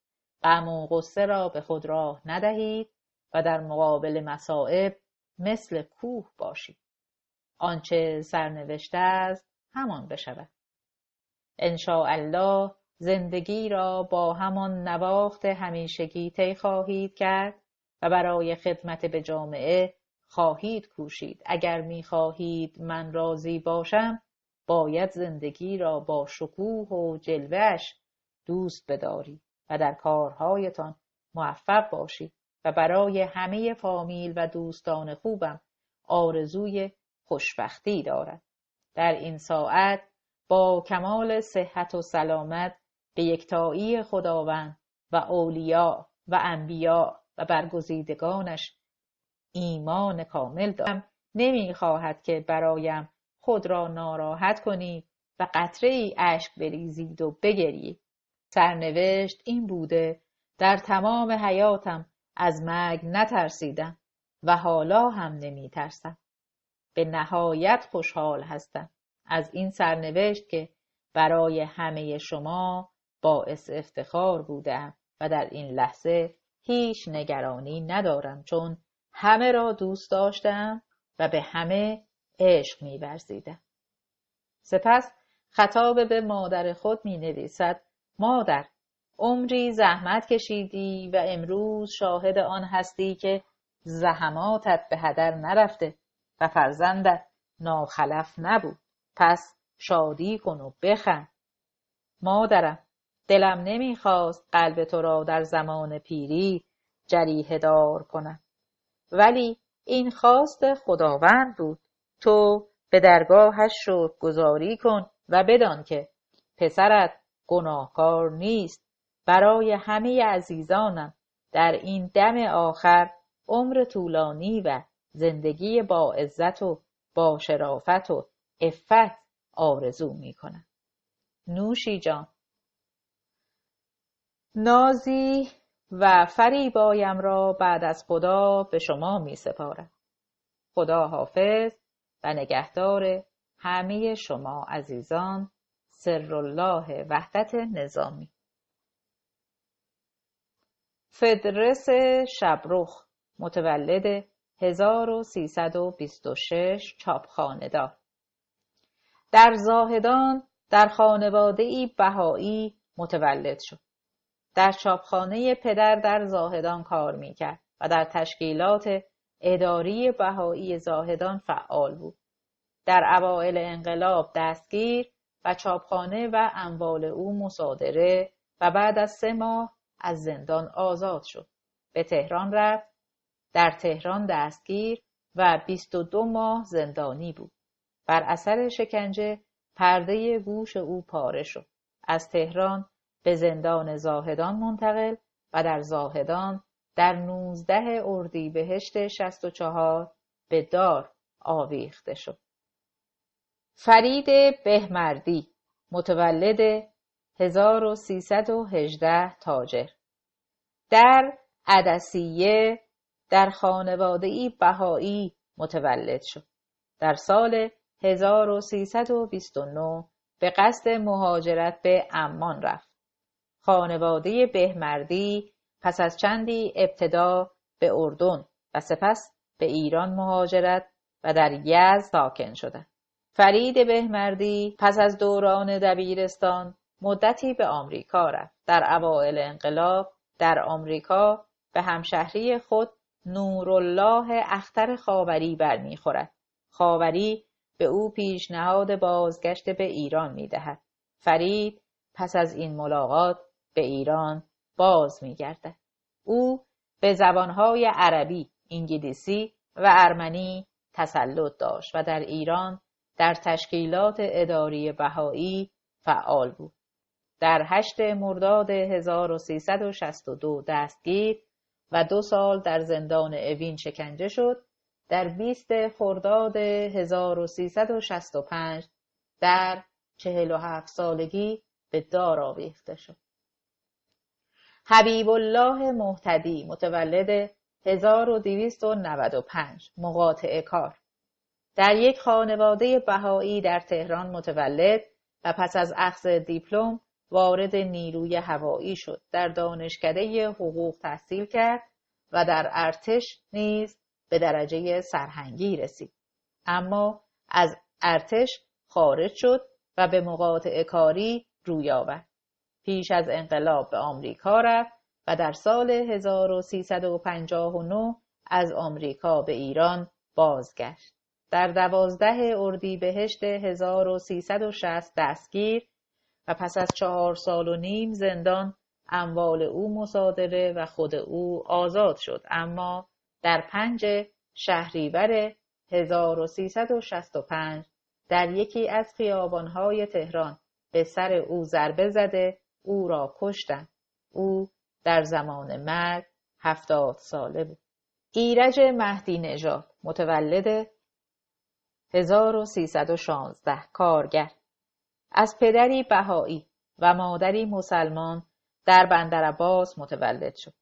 [SPEAKER 1] غم و غصه را به خود راه ندهید و در مقابل مصائب مثل کوه باشید. آنچه سرنوشته است همان بشود. انشاءالله زندگی را با همان نواخت همیشگی طی خواهید کرد و برای خدمت به جامعه خواهید کوشید. اگر می خواهید من راضی باشم باید زندگی را با شکوه و جلوه‌اش دوست بدارید و در کارهایتان موفق باشید و برای همه فامیل و دوستان خوبم آرزوی خوشبختی دارم. در این ساعت با کمال صحت و سلامت به یکتایی خداوند و اولیاء و انبیاء و برگزیدگانش ایمان کامل دارم. نمی‌خواهد که برایم خود را ناراحت کنید و قطره‌ای اشک بریزید و بگریید. سرنوشت این بوده در تمام حیاتم از مرگ نترسیدم و حالا هم نمی‌ترسم. به نهایت خوشحال هستم از این سرنوشت که برای همه شما باعث افتخار بودم و در این لحظه هیچ نگرانی ندارم چون همه را دوست داشتم و به همه عشق می‌ورزیدم. سپس خطاب به مادر خود می‌نویسد: مادر، عمری زحمت کشیدی و امروز شاهد آن هستی که زحماتت به هدر نرفته و فرزندت ناخلف نبود. پس شادی کن و بخند. مادرم، دلم نمیخواست قلب تو را در زمان پیری جریحه دار کنم، ولی این خواست خداوند بود. تو به درگاهش شکرگزاری کن و بدان که پسرت گناهکار نیست. برای همه عزیزانم در این دم آخر عمر طولانی و زندگی با عزت و با شرافت و عفت آرزو می کنم. نوشی جان، نازی و فریبایم را بعد از خدا به شما می سپارم. خدا حافظ و نگهدار همه شما عزیزان. سرالله وحدت نظامی. فدرس شبرخ، متولد 1326، چاپخانه‌دار. در زاهدان در خانواده‌ای بهایی متولد شد. در چاپخانه پدر در زاهدان کار می‌کرد و در تشکیلات اداری بهایی زاهدان فعال بود. در اوایل انقلاب دستگیر و چاپخانه و اموال او مصادره و بعد از 3 ماه از زندان آزاد شد. به تهران رفت. در تهران دستگیر و 22 ماه زندانی بود. بر اثر شکنجه پرده گوش او پاره شد. از تهران به زندان زاهدان منتقل و در زاهدان در 19 اردیبهشت 64 به دار آویخته شد. فرید بهمردی، متولد 1318، تاجر. در عدسیه در خانواده‌ای بهایی متولد شد. در سال 1329 به قصد مهاجرت به عمان رفت. خانواده بهمردی پس از چندی ابتدا به اردن و سپس به ایران مهاجرت و در یزد ساکن شدند. فرید بهمردی پس از دوران دبیرستان مدتی به آمریکا رفت. در اوایل انقلاب در آمریکا به همشهری خود نورالله اختر خاوری برمیخورد. خاوری به او پیشنهاد بازگشت به ایران میدهد. فرید پس از این ملاقات به ایران باز میگردد. او به زبانهای عربی، انگلیسی و ارمنی تسلط داشت و در ایران در تشکیلات اداری بهایی فعال بود. در 8 مرداد 1362 دستگیر و 2 سال در زندان اوین شکنجه شد. در 20 خرداد 1365 در 47 سالگی به دار آویخته شد. حبیب الله مهتدی متولد 1295 مقاطع کار، در یک خانواده بهایی در تهران متولد و پس از اخذ دیپلم وارد نیروی هوایی شد. در دانشکده حقوق تحصیل کرد و در ارتش نیز به درجه سرهنگی رسید. اما از ارتش خارج شد و به مقاطع کاری روی آورد. پیش از انقلاب به آمریکا رفت و در سال 1359 از آمریکا به ایران بازگشت. در 12 اردیبهشت 1360 دستگیر و پس از 4 سال و نیم زندان اموال او مصادره و خود او آزاد شد. اما در 5 شهریور 1365 در یکی از خیابان‌های تهران به سر او ضربه زده او را کشتند. او در زمان مرگ 70 ساله بود. ایرج مهدی نژاد متولد 1316 کارگر، از پدری بهایی و مادری مسلمان در بندرعباس متولد شد.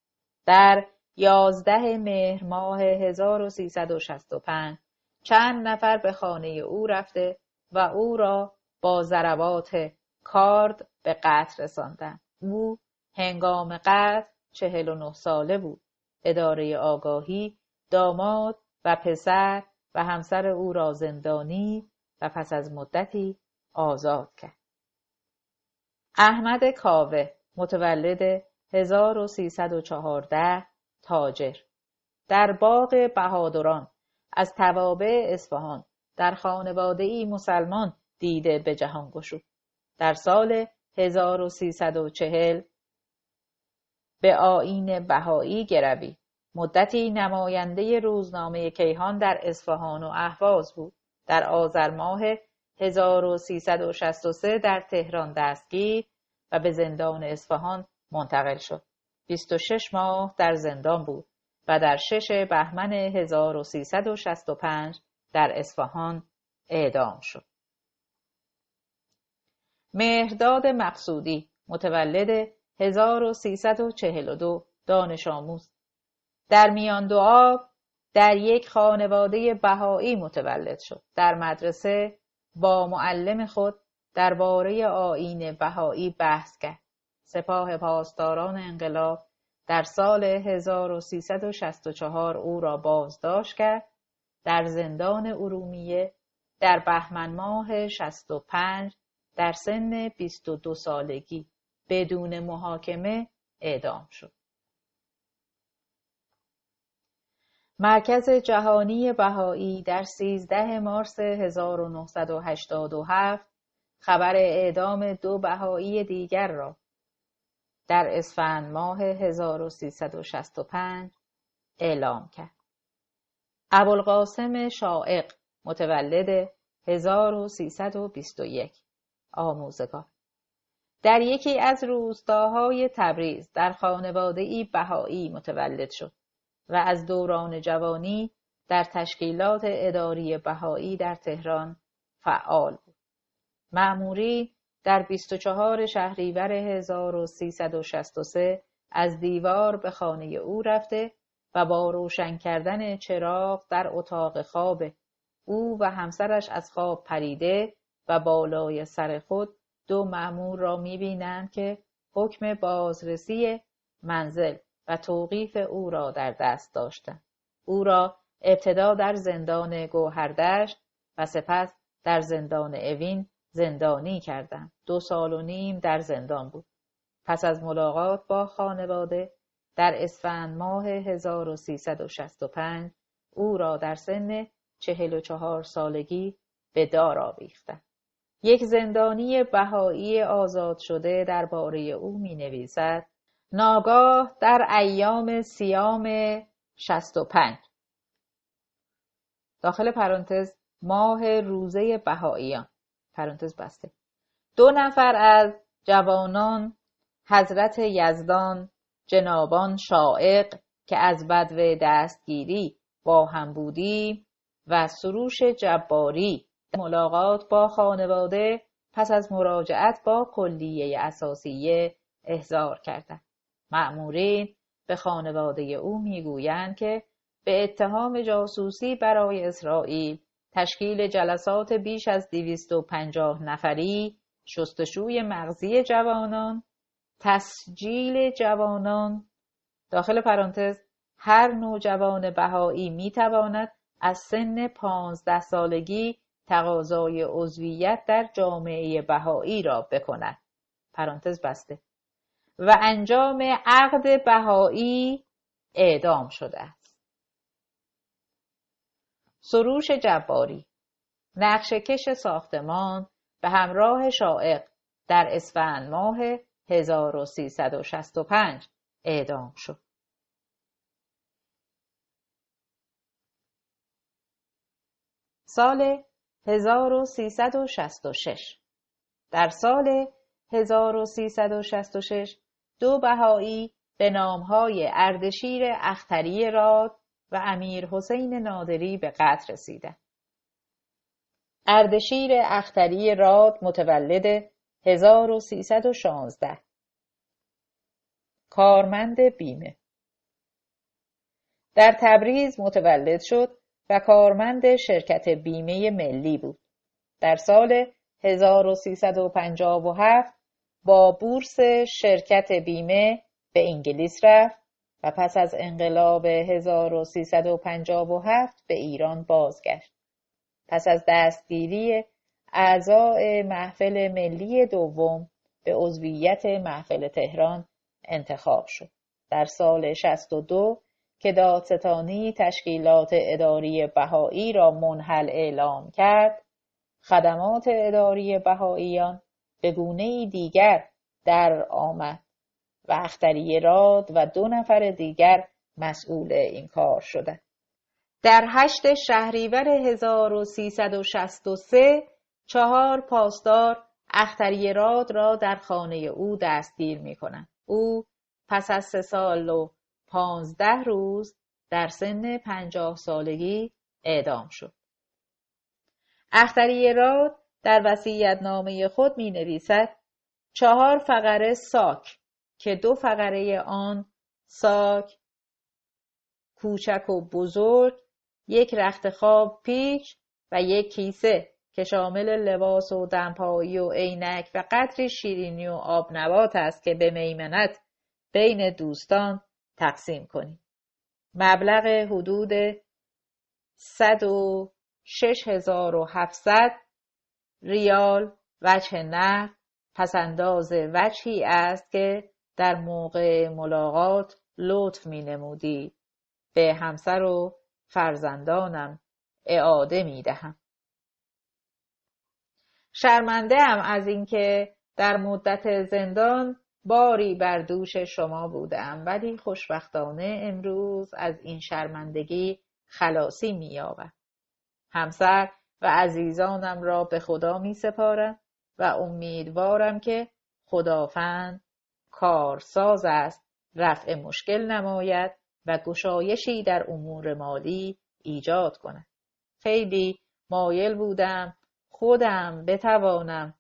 [SPEAKER 1] در 11 مهر ماه 1365 چند نفر به خانه او رفته و او را با ضربات کارد به قتل رساندند. او هنگام قتل 49 ساله بود. اداره آگاهی داماد و پسر و همسر او را زندانی و پس از مدتی آزاد کرد. احمد کاوه متولد 1314 تاجر، در باغ بهادران از توابع اصفهان در خانواده‌ای مسلمان دیده به جهان گشود. در سال 1340 به آیین بهایی گروید. مدتی نماینده روزنامه کیهان در اصفهان و اهواز بود. در آذر ماه 1363 در تهران دستگیر و به زندان اصفهان منتقل شد. 26 ماه در زندان بود و در 6 بهمن 1365 در اصفهان اعدام شد. مهرداد مقصودی متولد 1342 دانش آموز، در میان دو آب در یک خانواده بهایی متولد شد. در مدرسه با معلم خود درباره آیین بهایی بحث کرد. سپاه پاسداران انقلاب در سال 1364 او را بازداشت کرد. در زندان ارومیه در بهمن ماه 65 در سن 22 سالگی بدون محاکمه اعدام شد. مرکز جهانی بهایی در 13 مارس 1987 خبر اعدام 2 بهایی دیگر را در اسفند ماه 1365 اعلام کرد. ابوالقاسم شائق متولد 1321 آموزگار، در یکی از روستاهای تبریز در خانواده‌ای بهایی متولد شد و از دوران جوانی در تشکیلات اداری بهایی در تهران فعال بود. مأموری در 24 شهریور 1363 از دیوار به خانه او رفته و با روشن کردن چراغ در اتاق خواب او و همسرش از خواب پریده و بالای سر خود 2 مأمور را می‌بینند که حکم بازرسی منزل و توقیف او را در دست داشتند. او را ابتدا در زندان گوهردشت و سپس در زندان اوین زندانی کردند. 2 سال و نیم در زندان بود. پس از ملاقات با خانواده در اسفند ماه 1365 او را در سن 44 سالگی به دار آویختند. یک زندانی بهایی آزاد شده درباره او می‌نویسد: ناگاه در ایام صیام 65 داخل پرانتز ماه روزه بهاییان پرانتز بسته 2 نفر از جوانان حضرت یزدان جنابان شائق که از بدو دستگیری با هم بودیم و سروش جباری ملاقات با خانواده پس از مراجعت با کلیه اساسیه احضار کردند. مأمورین به خانواده او میگویند که به اتهام جاسوسی برای اسرائیل تشکیل جلسات بیش از 250 نفری، شستشوی مغزی جوانان، تسجیل جوانان داخل پرانتز هر نوجوان بهایی میتواند از سن 15 سالگی تقاضای عضویت در جامعه بهایی را بکند پرانتز بسته و انجام عقد بهایی اعدام شده است. سروش جباری نقشه‌کش ساختمان به همراه شائق در اسفند ماه 1365 اعدام شد. سال 1366 در سال 1366 2 بهایی به نامهای اردشیر اختری راد و امیر حسین نادری به قتل رسیدند. اردشیر اختری راد متولد 1316 کارمند بیمه در تبریز متولد شد و کارمند شرکت بیمه ملی بود. در سال 1357 با بورس شرکت بیمه به انگلیس رفت و پس از انقلاب 1357 به ایران بازگشت. پس از دستگیری اعضای محفل ملی دوم به عضویت محفل تهران انتخاب شد. در سال 62 که دادستانی تشکیلات اداری بهایی را منحل اعلام کرد، خدمات اداری بهاییان به گونه‌ای دیگر در آمد و اختری راد و 2 نفر دیگر مسئول این کار شدند. در 8 شهریور 1363 4 پاسدار اختری راد را در خانه او دستگیر می‌کنند. او پس از 3 سال و 15 روز در سن 50 سالگی اعدام شد. اختری راد در وصیت‌نامه خود می‌نویسد 4 فقره ساک که 2 فقره آن ساک کوچک و بزرگ، 1 رخت خواب پیچ و 1 کیسه که شامل لباس و دمپایی و عینک و قدری شیرینی و آب نبات است که به میمنت بین دوستان تقسیم کنید. مبلغ حدود 106,700 ریال وجه نقد پسنداز وجهی است که در موقع ملاقات لطف می نمودی. به همسر و فرزندانم اعاده می دهم. شرمنده ام از اینکه در مدت زندان باری بر دوش شما بودم، ولی خوشبختانه امروز از این شرمندگی خلاصی می یابم. همسر و عزیزانم را به خدا می سپارم و امیدوارم که خداوند کارساز است، رفع مشکل نماید و گشایشی در امور مالی ایجاد کند. خیلی مایل بودم خودم بتوانم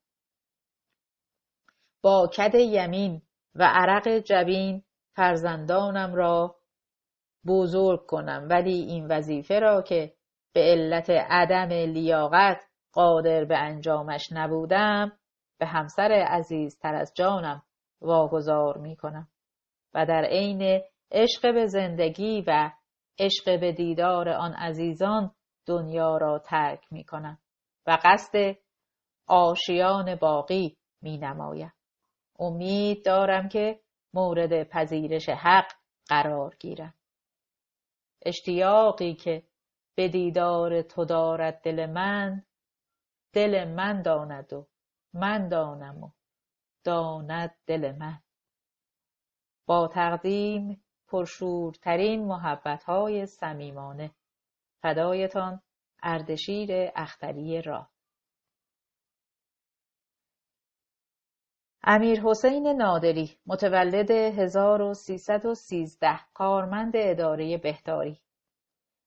[SPEAKER 1] با کد یمین و عرق جبین فرزندانم را بزرگ کنم، ولی این وظیفه را که به علت عدم لیاقت قادر به انجامش نبودم به همسر عزیزتر از جانم واگذار می کنم و در عین عشق به زندگی و عشق به دیدار آن عزیزان دنیا را ترک می کنم و قصد آشیان باقی می نمایم. امید دارم که مورد پذیرش حق قرار گیرم. اشتیاقی که به دیدار تو دارد دل من داند و من دانم و داند دل من. با تقدیم پرشورترین محبت‌های صمیمانه، فدایتان اردشیر اختری راه. امیرحسین نادری، متولد 1313، کارمند اداره بهداری،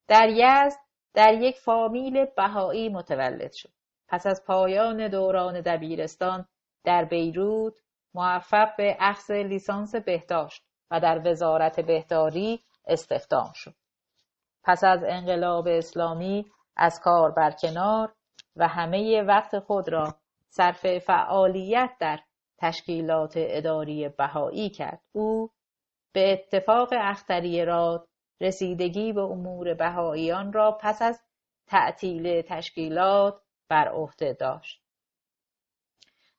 [SPEAKER 1] در یزد در یک فامیل بهایی متولد شد. پس از پایان دوران دبیرستان در بیروت موفق به اخذ لیسانس بهداشت و در وزارت بهداری استخدام شد. پس از انقلاب اسلامی از کار برکنار و همه وقت خود را صرف فعالیت در تشکیلات اداری بهایی کرد. او به اتفاق اختریراد رسیدگی به امور بهاییان را پس از تعطیل تشکیلات بر عهده داشت.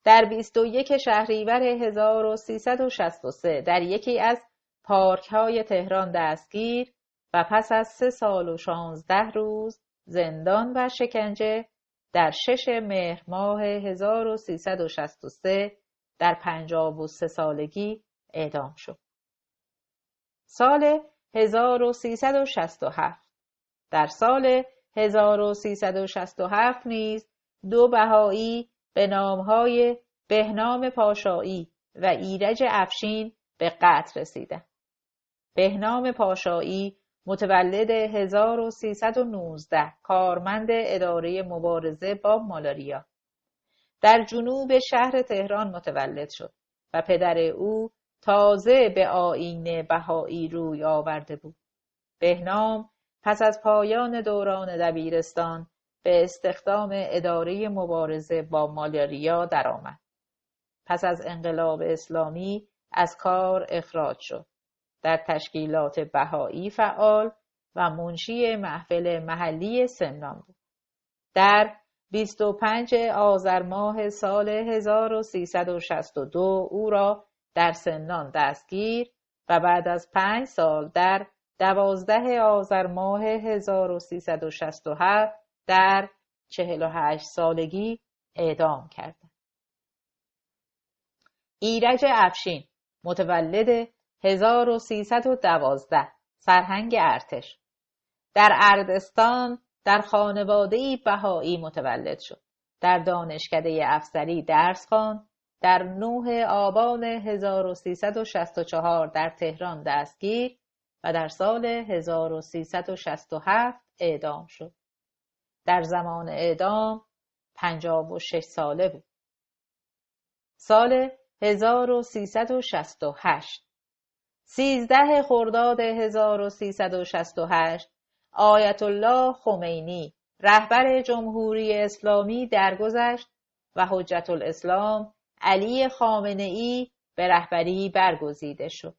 [SPEAKER 1] در 21 شهریور 1363 در یکی از پارک‌های تهران دستگیر و پس از 3 سال و 16 روز زندان و شکنجه در 6 مهر ماه 1363 در 53 سالگی اعدام شد. سال 1367 در سال 1367 نیز 2 بهایی به نامهای بهنام پاشایی و ایرج افشین به قتل رسیدند. بهنام پاشایی متولد 1319، کارمند اداره مبارزه با مالاریا، در جنوب شهر تهران متولد شد و پدر او تازه به آیین بهایی روی آورده بود. بهنام پس از پایان دوران دبیرستان به استخدام اداره مبارزه با مالاریا درآمد. پس از انقلاب اسلامی از کار اخراج شد. در تشکیلات بهایی فعال و منشی محفل محلی سمنان بود. در 25 آذر ماه سال 1362 او را در سمنان دستگیر و بعد از 5 سال در 12 آذر ماه 1367 در 48 سالگی اعدام کردند. ایرج افشین، متولد 1312، سرهنگ ارتش، در اردستان در خانواده‌ای بهایی متولد شد. در دانشکده افسری درس خواند. در 9 آبان 1364 در تهران دستگیر و در سال 1367 اعدام شد. در زمان اعدام 56 ساله بود. سال 1368 13 خرداد 1368 آیت الله خمینی، رهبر جمهوری اسلامی درگذشت و حجت الاسلام علی خامنه‌ای به رهبری برگزیده شد.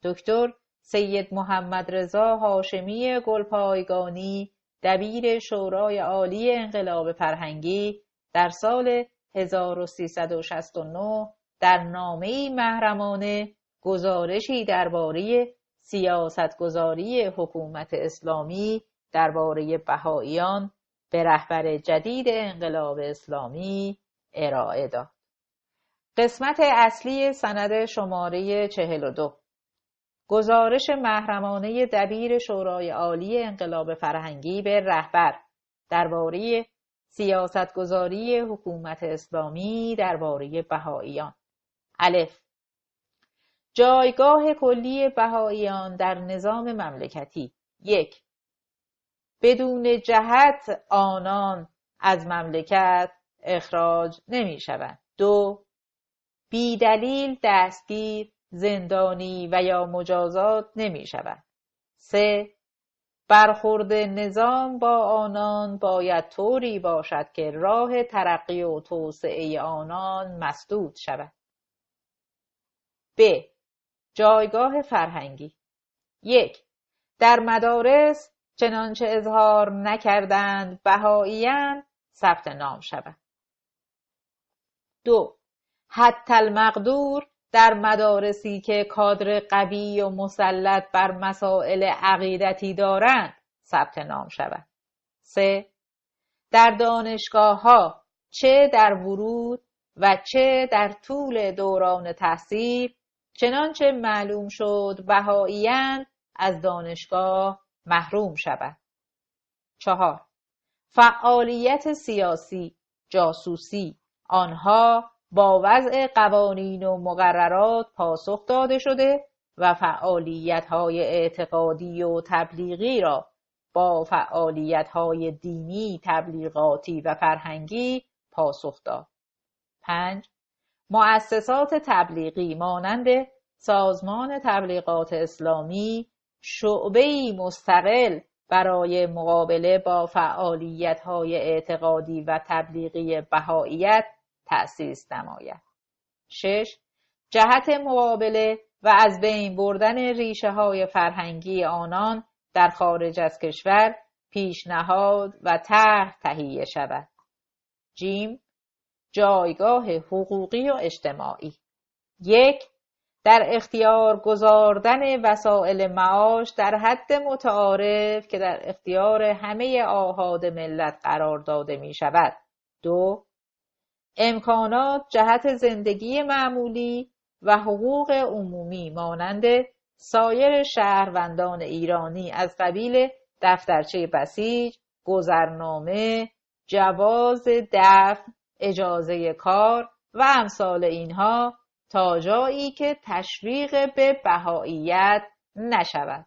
[SPEAKER 1] دکتر سید محمد رضا هاشمی گلپایگانی، دبیر شورای عالی انقلاب فرهنگی، در سال 1369 در نامه‌ای محرمانه گزارشی درباره سیاستگذاری حکومت اسلامی درباره بهائیان به رهبر جدید انقلاب اسلامی ارائه داد. قسمت اصلی سند شماره 42. گزارش محرمانه دبیر شورای عالی انقلاب فرهنگی به رهبر درباره سیاستگذاری حکومت اسلامی درباره بهائیان. الف. جایگاه کلی بهائیان در نظام مملکتی. 1. بدون جهت آنان از مملکت اخراج نمی شوند. 2. بی دلیل دستگیر، زندانی و یا مجازات نمی شوند. 3. برخورد نظام با آنان باید طوری باشد که راه ترقی و توسعه آنان مسدود شود. ب. جایگاه فرهنگی. 1. در مدارس چنانچه اظهار نکردند بهائیان ثبت نام شود. 2. حتی المقدور در مدارسی که کادر قوی و مسلط بر مسائل عقیدتی دارند ثبت نام شود. 3. در دانشگاه‌ها چه در ورود و چه در طول دوران تحصیل چنانچه معلوم شد بهائیان از دانشگاه محروم شود. 4. فعالیت سیاسی، جاسوسی آنها با وضع قوانین و مقررات پاسخ داده شده و فعالیت‌های اعتقادی و تبلیغی را با فعالیت‌های دینی، تبلیغاتی و فرهنگی پاسخ داد. 5. مؤسسات تبلیغی مانند سازمان تبلیغات اسلامی شعبه‌ای مستقل برای مقابله با فعالیت‌های اعتقادی و تبلیغی بهائیت تأسیس نماید. 6. جهت مقابله و از بین بردن ریشه‌های فرهنگی آنان در خارج از کشور پیشنهاد و طرح تهیه شود. ج. جایگاه حقوقی و اجتماعی. 1. در اختیار گذاردن وسایل معاش در حد متعارف که در اختیار همه آحاد ملت قرار داده می شود. 2. امکانات جهت زندگی معمولی و حقوق عمومی مانند سایر شهروندان ایرانی از قبیل دفترچه بسیج، گذرنامه، جواز دفن، اجازه کار و امثال اینها تا جایی که تشویق به بهائیت نشود.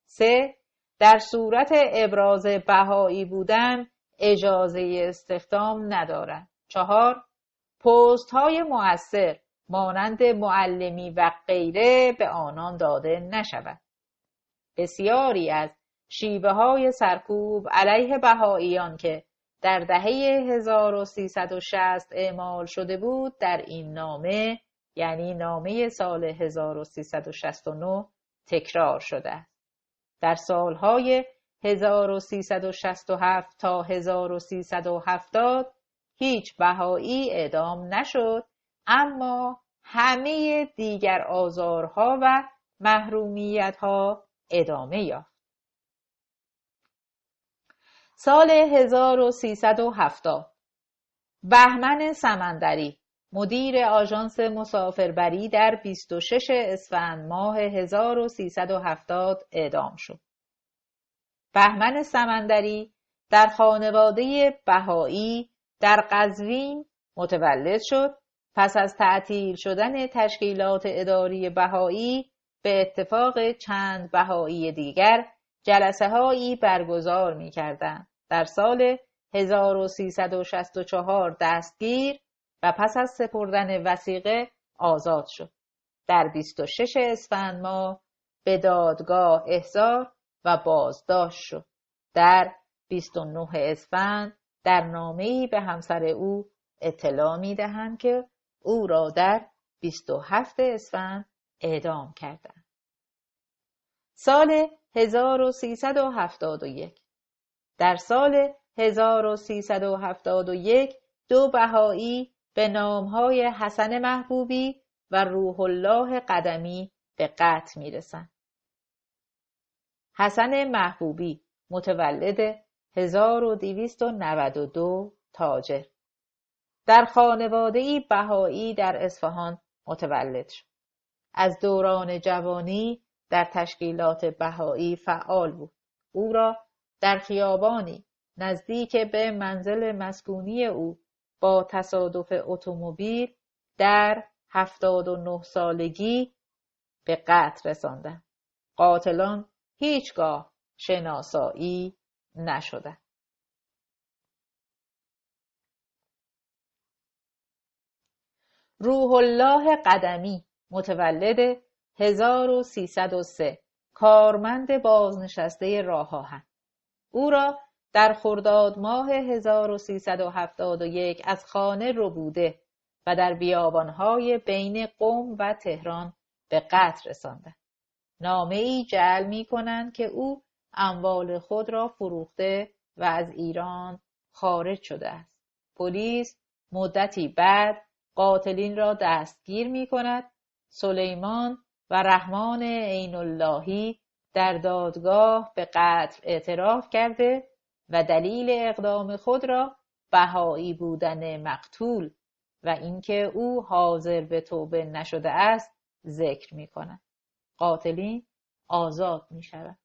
[SPEAKER 1] 3. در صورت ابراز بهایی بودن اجازه استخدام ندارد. 4. پست های مؤثر مانند معلمی و غیره به آنان داده نشود. بسیاری از شیوه های سرکوب علیه بهائیان که در دهه 1360 اعمال شده بود در این نامه، یعنی نامه سال 1369 تکرار شده است. در سالهای 1367 تا 1370 هیچ بهایی اعدام نشد، اما همه دیگر آزارها و محرومیت‌ها ادامه یافت. سال 1370 بهمن سمندری مدیر آژانس مسافربری در 26 اسفند ماه 1370 اعدام شد. بهمن سمندری در خانواده بهایی در قزوین متولد شد. پس از تعطیل شدن تشکیلات اداری بهایی به اتفاق چند بهایی دیگر جلسه‌هایی برگزار می‌کردند. در سال 1364 دستگیر و پس از سپردن وثیقه آزاد شد. در 26 اسفند ماه به دادگاه احضار و بازداشت شد. در 29 اسفند در نامه‌ای به همسر او اطلاع می‌دهند که او را در 27 اسفند اعدام کردند. سال 1371 در سال 1371 دو بهایی به نامهای حسن محبوبی و روح الله قدمی به قتل می‌رسند. حسن محبوبی متولد 1292 تاجر در خانواده‌ای بهایی در اصفهان متولد شد. از دوران جوانی در تشکیلات بهایی فعال بود. او را در خیابانی نزدیک به منزل مسکونی او با تصادف اتومبیل در 79 سالگی به قتل رساندند. قاتلان هیچگاه شناسایی نشدند. روح الله قدمی متولد 1303 کارمند بازنشسته راه آهن. او را در خرداد ماه 1371 از خانه ربوده و در بیابانهای بین قم و تهران به قتل رساندند. نامه‌ای جعل می‌کنند که او اموال خود را فروخته و از ایران خارج شده است. پلیس مدتی بعد قاتلین را دستگیر می‌کند. سلیمان و رحمان عین اللهی در دادگاه به قتل اعتراف کرده و دلیل اقدام خود را بهایی بودن مقتول و اینکه او حاضر به توبه نشده است ذکر می‌کند. قاتلین آزاد می‌شوند.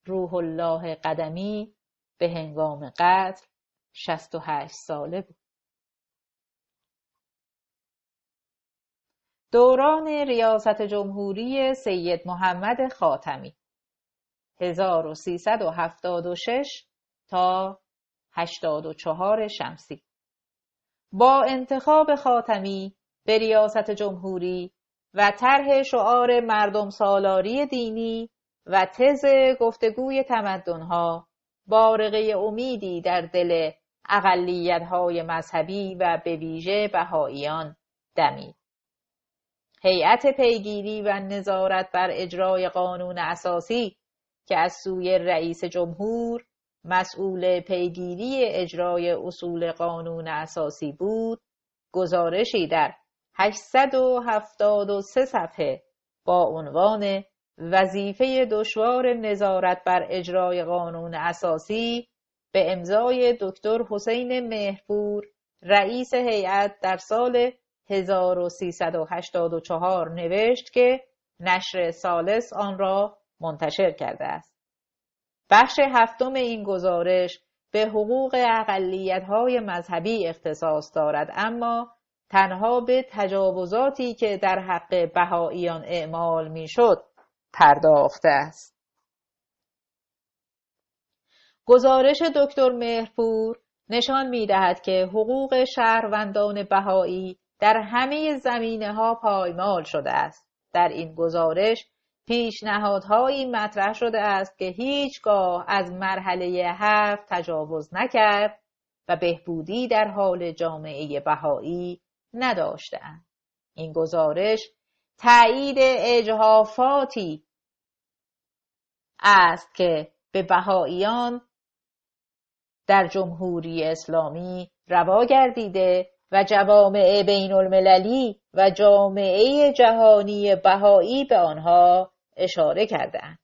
[SPEAKER 1] روح الله قدمی به هنگام قتل 68 ساله بود. دوران ریاست جمهوری سید محمد خاتمی 1376 تا 84 شمسی. با انتخاب خاتمی به ریاست جمهوری و طرح شعار مردم سالاری دینی و تز گفتگوی تمدن‌ها بارقه امیدی در دل اقلیت‌های مذهبی و به ویژه بهائیان دمید. هیئت پیگیری و نظارت بر اجرای قانون اساسی که از سوی رئیس جمهور مسئول پیگیری اجرای اصول قانون اساسی بود، گزارشی در 873 صفحه با عنوان وظیفه دشوار نظارت بر اجرای قانون اساسی به امضای دکتر حسین مهرپور رئیس هیئت در سال 1384 نوشت که نشر ثالث آن را منتشر کرده است. بخش هفتم این گزارش به حقوق اقلیت‌های مذهبی اختصاص دارد، اما تنها به تجاوزاتی که در حق بهائیان اعمال میشد پرداخته است. گزارش دکتر مهرپور نشان می‌دهد که حقوق شهروندان بهایی در همه زمینه‌ها پایمال شده است. در این گزارش پیشنهادهایی مطرح شده است که هیچگاه از مرحله 7 تجاوز نکرد و بهبودی در حال جامعه بهایی نداشته‌اند. این گزارش تایید اجحافاتی است که به بهائیان در جمهوری اسلامی روا گردیده و جوامع بین المللی و جامعه جهانی بهایی به آنها اشاره کردند،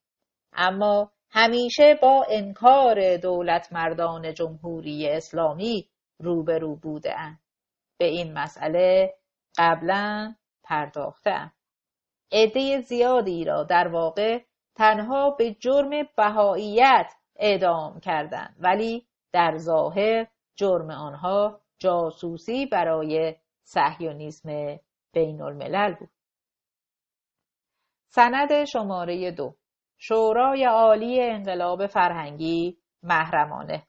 [SPEAKER 1] اما همیشه با انکار دولت مردان جمهوری اسلامی روبرو بودند. به این مسئله قبلا پرداخته‌ام. عده زیادی را در واقع تنها به جرم بهائیت اعدام کردند، ولی در ظاهر جرم آنها جاسوسی برای صهیونیسم بین الملل بود. سند شماره 2 شورای عالی انقلاب فرهنگی محرمانه.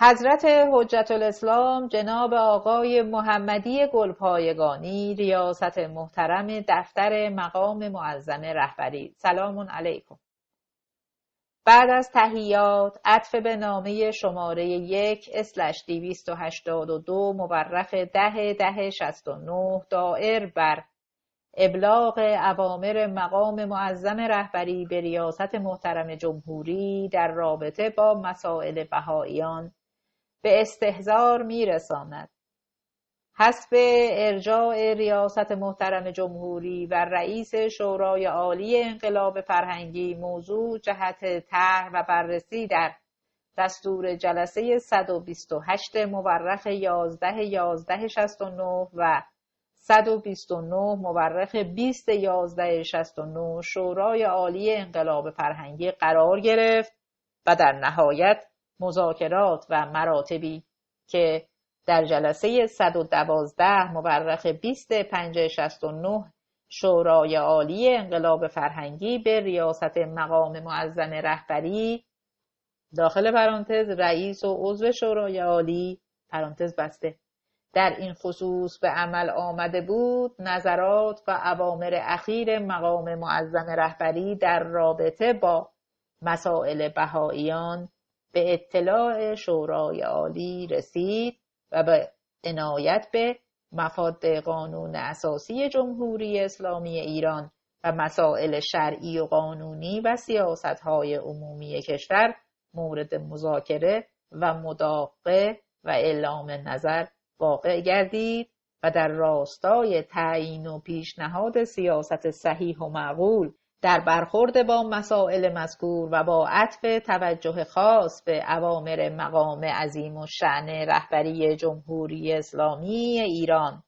[SPEAKER 1] حضرت حجت الاسلام جناب آقای محمدی گلپایگانی ریاست محترم دفتر مقام معظم رهبری، سلام علیکم. بعد از تحیات عطف به نامه شماره 1/282 مورخ 10/1069 دائر بر ابلاغ اوامر مقام معظم رهبری به ریاست محترم جمهوری در رابطه با مسائل بهائیان به استحضار می‌رساند. حسب ارجاع ریاست محترم جمهوری و رئیس شورای عالی انقلاب فرهنگی، موضوع جهت طرح و بررسی در دستور جلسه 128 مورخ 11/1169 و 129 مورخ 20/1169 شورای عالی انقلاب فرهنگی قرار گرفت و در نهایت مذاکرات و مراتبی که در جلسه 112 مورخ 20/5/69 شورای عالی انقلاب فرهنگی به ریاست مقام معظم رهبری داخل پرانتز رئیس و عضو شورای عالی پرانتز بسته در این خصوص به عمل آمده بود، نظرات و اوامر اخیر مقام معظم رهبری در رابطه با مسائل بهائیان به اطلاع شورای عالی رسید و به عنایت به مفاد قانون اساسی جمهوری اسلامی ایران و مسائل شرعی و قانونی و سیاست‌های عمومی کشور مورد مذاکره و مداقه و اعلام نظر واقع گردید و در راستای تعیین و پیشنهاد سیاست صحیح و معقول در برخورد با مسائل مذکور و با عطف توجه خاص به اوامر مقام عظیم الشأن رهبری جمهوری اسلامی ایران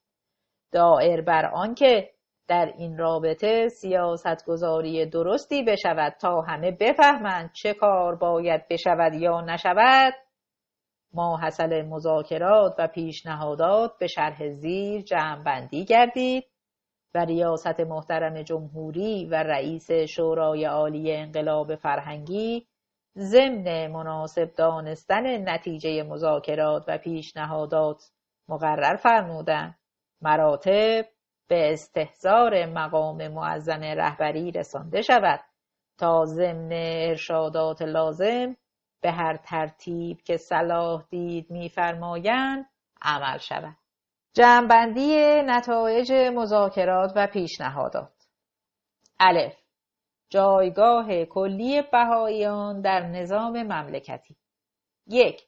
[SPEAKER 1] دایر بر آنکه در این رابطه سیاستگذاری درستی بشود تا همه بفهمند چه کار باید بشود یا نشود، ماحصل مذاکرات و پیشنهادات به شرح زیر جمع‌بندی گردید و ریاست محترم جمهوری و رئیس شورای عالی انقلاب فرهنگی ضمن مناسب دانستن نتیجه مذاکرات و پیشنهادات مقرر فرمودند مراتب به استحضار مقام معظم رهبری رسانده شود تا ضمن ارشادات لازم به هر ترتیب که صلاح دید می‌فرمایند عمل شود. جمع‌بندی نتایج مذاکرات و پیشنهادات. الف. جایگاه کلی بهائیان در نظام مملکتی. 1.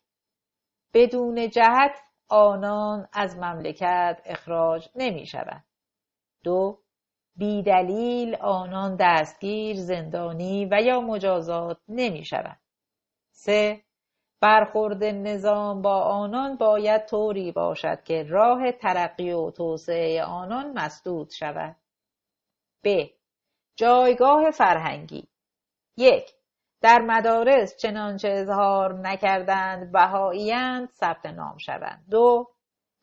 [SPEAKER 1] بدون جهت آنان از مملکت اخراج نمی شوند. 2. بی دلیل آنان دستگیر، زندانی و یا مجازات نمی شوند. 3. برخورد نظام با آنان باید طوری باشد که راه ترقی و توسعه آنان مسدود شود. ب. جایگاه فرهنگی. 1. در مدارس چنانچه اظهار نکردند بهائی‌اند ثبت نام شوند. 2.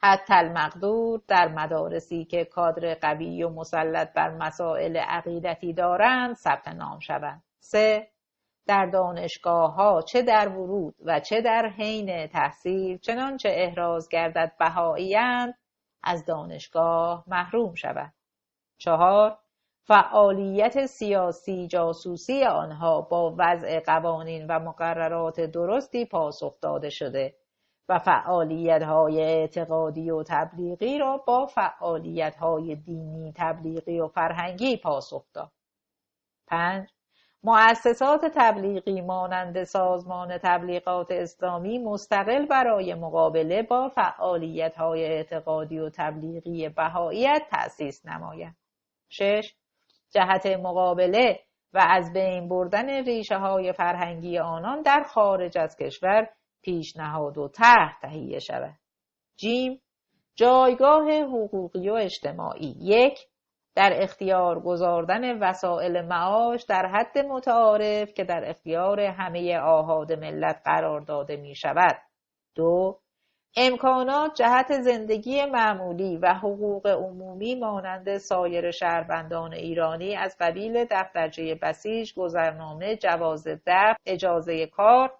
[SPEAKER 1] حتی المقدور در مدارسی که کادر قوی و مسلط بر مسائل عقیدتی دارند ثبت نام شوند. 3. در دانشگاه‌ها چه در ورود و چه در حین تحصیل چنانچه احراز گردد بهائی‌اند از دانشگاه محروم شود. 4. فعالیت سیاسی جاسوسی آنها با وضع قوانین و مقررات درستی پاسخ داده شده و فعالیت‌های اعتقادی و تبلیغی را با فعالیت‌های دینی، تبلیغی و فرهنگی پاسخ داد. 5. مؤسسات تبلیغی مانند سازمان تبلیغات اسلامی مستقل برای مقابله با فعالیت‌های اعتقادی و تبلیغی بهائیت تأسیس نمایند. 6. جهت مقابله و از بین بردن ریشه‌های فرهنگی آنان در خارج از کشور پیشنهاد و طرح تهیه شود. ج. جایگاه حقوقی و اجتماعی. 1. در اختیار گذاردن وسایل معاش در حد متعارف که در اختیار همه آحاد ملت قرار داده می شود. 2. امکانات جهت زندگی معمولی و حقوق عمومی مانند سایر شهروندان ایرانی از قبیل دفترچه بسیج، گذرنامه، جواز دفع، اجازه کار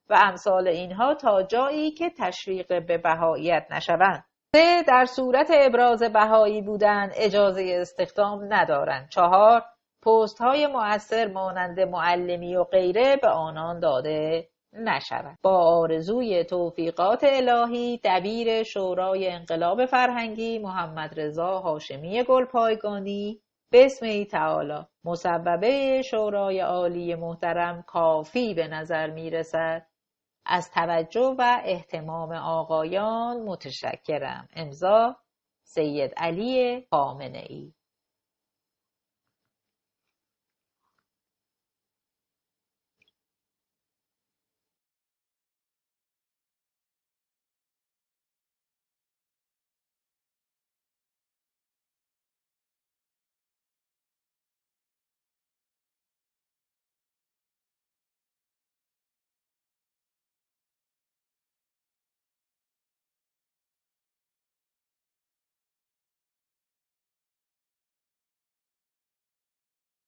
[SPEAKER 1] و امثال اینها تا جایی که تشویق به بهائیت نشوند. 3. در صورت ابراز بهایی بودن اجازه استخدام ندارند. 4. پست های مؤثر مانند معلمی و غیره به آنان داده نشود. با آرزوی توفیقات الهی، دبیر شورای انقلاب فرهنگی محمد رضا هاشمی گلپایگانی بسم تعالی. مصوبه شورای عالی محترم کافی به نظر می رسد. از توجه و اهتمام آقایان متشکرم. امضا سید علی خامنه‌ای.